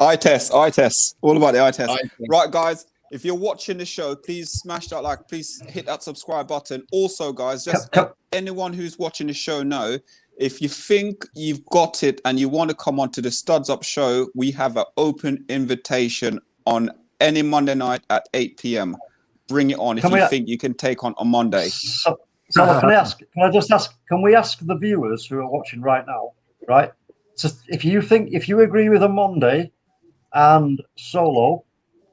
Eye test. All about the eye test. Right, guys. If you're watching the show, please smash that like. Please hit that subscribe button. Also, guys, just anyone who's watching the show know, if you think you've got it and you want to come on to the Studs Up show, we have an open invitation on any Monday night at 8 p.m. Bring it on if you think you can take on Monday. So can I just ask, can we ask the viewers who are watching right now, right? So if you agree with a Monday and Solo,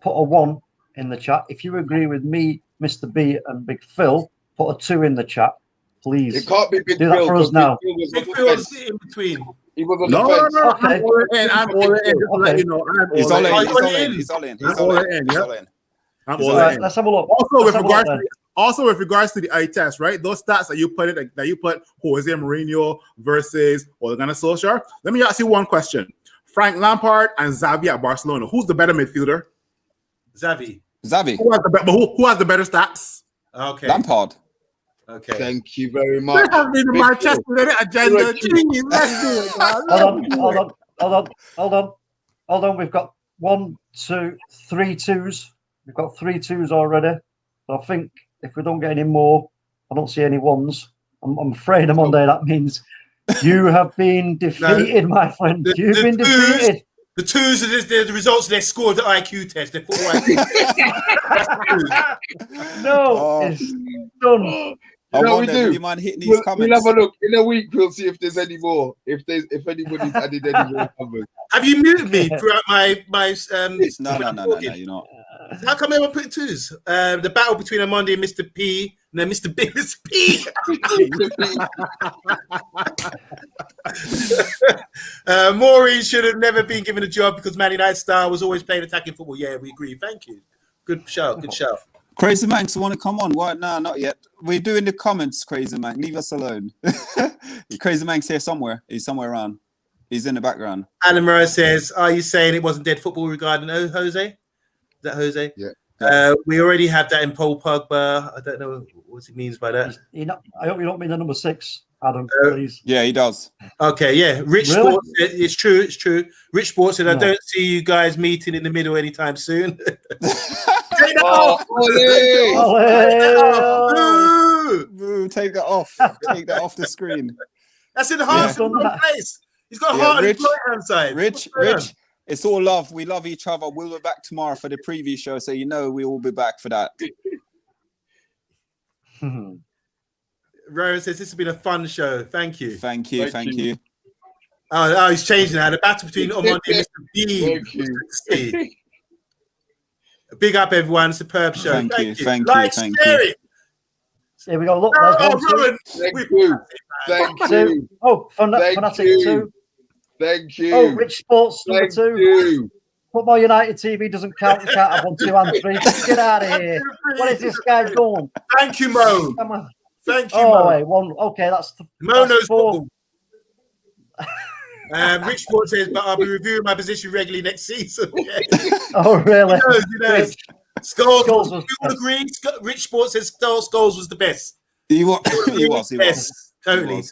put a 1 in the chat. If you agree with me, Mr. B, and Big Phil, put a 2 in the chat, please. It can't be Big Do Phil. that for us now. Big Phil's in between. He was on the fence. Okay. I'm all in. Just to let you know, He's all in. He's all in. I'm all in. Let's have a look. Also, with regards to the eye test, right? Those stats that you put Jose Mourinho versus Ole Gunnar Solskjaer. Let me ask you one question: Frank Lampard and Xavi at Barcelona. Who's the better midfielder? Xavi. Who has the better stats? Okay. Lampard. Okay. Thank you very much. They have been the Manchester United agenda. Jeez, let's do it, guys. Hold on. We've got 1, 2, 3 twos. We've got 3 twos already. So I think if we don't get any more, I don't see any ones. I'm afraid on Monday that means you have been defeated, my friend. You've been defeated. The twos are the results of their score of the IQ test. They're full IQ. No, it's done. You know what we Do do? you mind hitting these We'll comments? have a look in a week. We'll see if there's any more. If anybody's added any more comments. Have you muted me throughout my No, you're not. How come everyone put twos? The battle between Amondi and Mr. P. No, Mr. B. Mr. P. Maureen should have never been given a job because Man United star was always playing attacking football. Yeah, we agree. Thank you. Good shout. Good shout. Crazy Manx want to come on? Why? No, not yet. We're doing the comments, Crazy Manx. Leave us alone. Crazy Manx here somewhere. He's somewhere around. He's in the background. Alan Moreau says, are you saying it wasn't dead football regarding Jose? Is that Jose? Yeah. We already have that in Paul Pogba. I don't know what he means by that. I hope you don't mean the number 6, Adam, please. Yeah, he does. Okay, yeah. Rich Really? Sports, it's true. Rich Sports said, I don't see you guys meeting in the middle anytime soon. Take that off! Boo, take that off. Take that off the screen. That's in the heart of the place. He's got a heart on his right-hand side. Rich, it's all love. We love each other. We'll be back tomorrow for the preview show, so you know we will be back for that. Rowan says, this has been a fun show. Thank you. Thank you. Oh, he's changing now. The battle between Omondi and Mr. B. Thank you. Big up, everyone. Superb show. Thank you. Share it. Here we go. Look, there's Rowan. Thank you. Oh, Fanatic 2. Thank you. Oh, Rich Sports number 2. You. Football United TV doesn't count. You can't have 1, 2, and 3. Get out of here. What is this guy doing? Thank you, Mo. Come on. Thank you, Mo. Wait, 1. Okay, that's Mo knows 4. football. Rich Sports says, but I'll be reviewing my position regularly next season. Oh, really? He knows. Scholes was, you all agree? Rich Sports says Scholes was the best. He was. Yes, totally.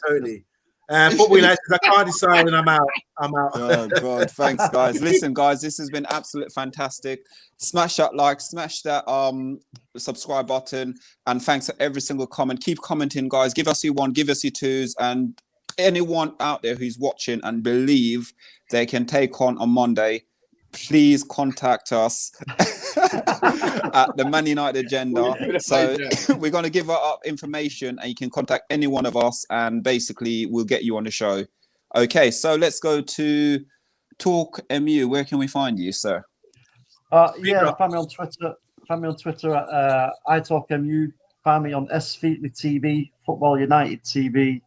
Football United says, I can't decide and I'm out. Oh, God. Thanks, guys. Listen, guys, this has been absolutely fantastic. Smash that like, smash that subscribe button, and thanks for every single comment. Keep commenting, guys. Give us your 1, give us your 2s, and anyone out there who's watching and believe they can take on Monday, please contact us at the Man United Agenda. So we're going to give up information, and you can contact any one of us, and basically we'll get you on the show. Okay, so let's go to Talk MU. Where can we find you, sir? Find me on Twitter. Find me on Twitter at iTalkMU. Find me on S Featley TV, Football United TV.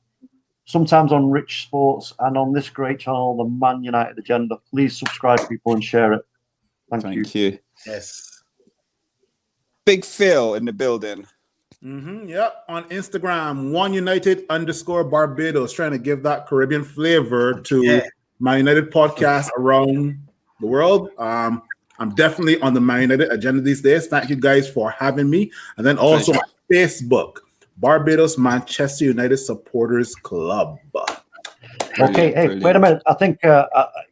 Sometimes on Rich Sports, and on this great channel, the Man United Agenda. Please subscribe, people, and share it. Thank you. Yes. Big Phil in the building. Yep. On Instagram, OneUnited_Barbados, trying to give that Caribbean flavor to My United podcast around the world. I'm definitely on the Man United Agenda these days. Thank you guys for having me. And then also on Facebook, Barbados Manchester United Supporters Club. Okay, hey, wait a minute. I think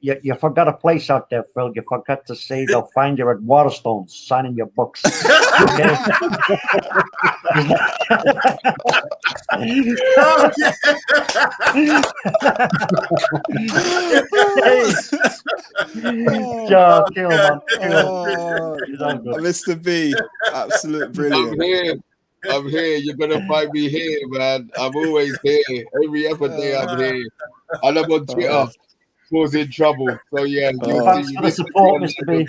you forgot a place out there, Phil. You forgot to say they'll find you at Waterstones signing your books. Okay? Mr. B, absolute brilliant. I'm here. You're gonna find me here, man. I'm always here. Every other day I'm here. And I'm on Twitter, causing trouble. So yeah, thanks for the support, Mr. B.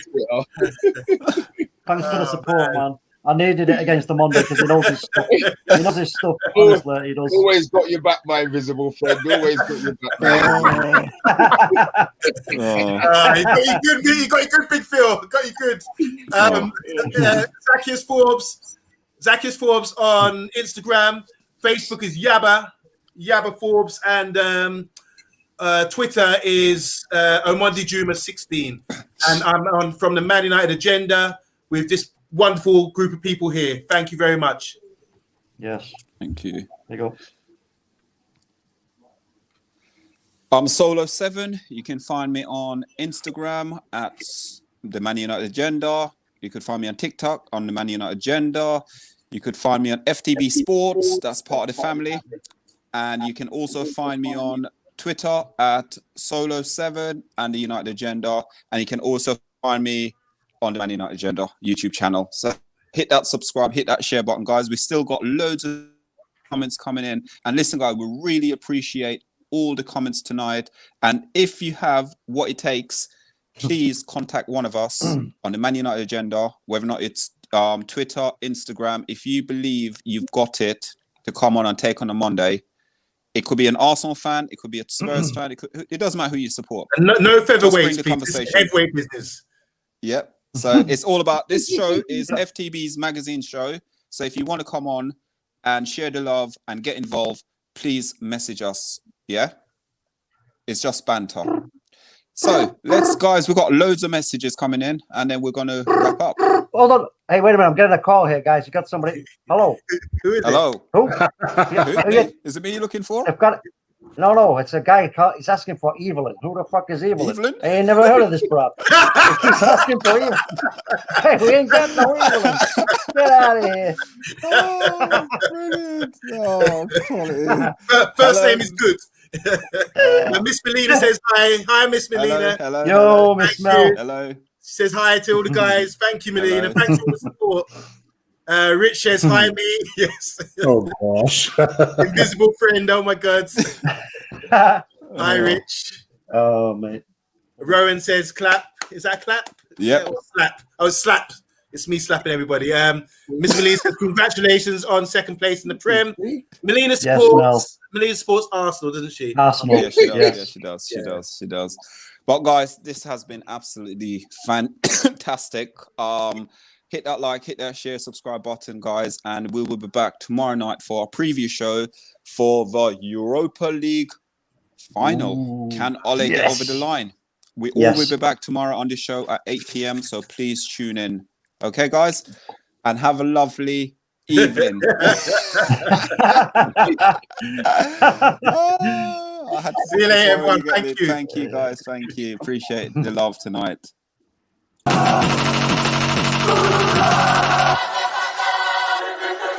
Thanks for the support, man. I needed it against the Monday because he knows his stuff. He knows his stuff. Honestly, he does. Always got your back, my invisible friend. Always got your back. He got you good, Big Phil. Got you good. Zacchaeus Forbes on Instagram. Facebook is Yabba Forbes, and Twitter is Omondi Juma 16. And I'm on from the Man United Agenda with this wonderful group of people here. Thank you very much. Yes. Thank you. There you go. I'm Solo7. You can find me on Instagram at the Man United Agenda. You could find me on TikTok on the Man United Agenda. You could find me on FTB Sports. That's part of the family. And you can also find me on Twitter at Solo7 and the United Agenda. And you can also find me on the Man United Agenda YouTube channel. So hit that subscribe, hit that share button, guys. We still got loads of comments coming in. And listen, guys, we really appreciate all the comments tonight. And if you have what it takes, please contact one of us on the Man United Agenda, whether or not it's Twitter, Instagram. If you believe you've got it to come on and take on a Monday, it could be an Arsenal fan, it could be a Spurs fan, it doesn't matter who you support. No featherweight the conversation. Heavyweight business. Yep. So it's all about, this show is FTB's magazine show. So if you want to come on and share the love and get involved, please message us. Yeah, it's just banter. So guys, we've got loads of messages coming in, and then we're going to wrap up. Hold on. Hey, wait a minute. I'm getting a call here, guys. You got somebody. Hello. Who is Hello. it? Who? Who? Is it me you're looking for? I've got. No. It's a guy. He's asking for Evelyn. Who the fuck is Evelyn? Evelyn? I ain't never heard of this, bro. He's asking for Evelyn. Hey, we ain't got no Evelyn. Get out of here. Oh, brilliant. Oh, quality. First name is good. Miss Melina says hi. Hi, Miss Melina. Hello. Yo, Miss Mel. Hello. She says hi to all the guys. Thank you, Melina. Hello. Thanks for the support. Rich says hi, me. Yes. Oh gosh. Invisible friend. Oh my God. Hi, Rich. Oh, mate. Rowan says clap. Is that clap? Yep. Yeah, slap. Oh, slap. It's me slapping everybody. Miss Melina says congratulations on second place in the Prem. Melina supports Melina supports Arsenal, doesn't she? Arsenal. Yeah, she does. Yes. Yeah, she does. But guys, this has been absolutely fantastic. Hit that like, hit that share, subscribe button, guys, and we will be back tomorrow night for our preview show for the Europa League final. Ooh, Can Ole get over the line? We all will be back tomorrow on the show at 8 p.m. So please tune in. Okay, guys, and have a lovely evening. I had to See you later, everyone. Thank you. Thank you, guys. Thank you. Appreciate the love tonight.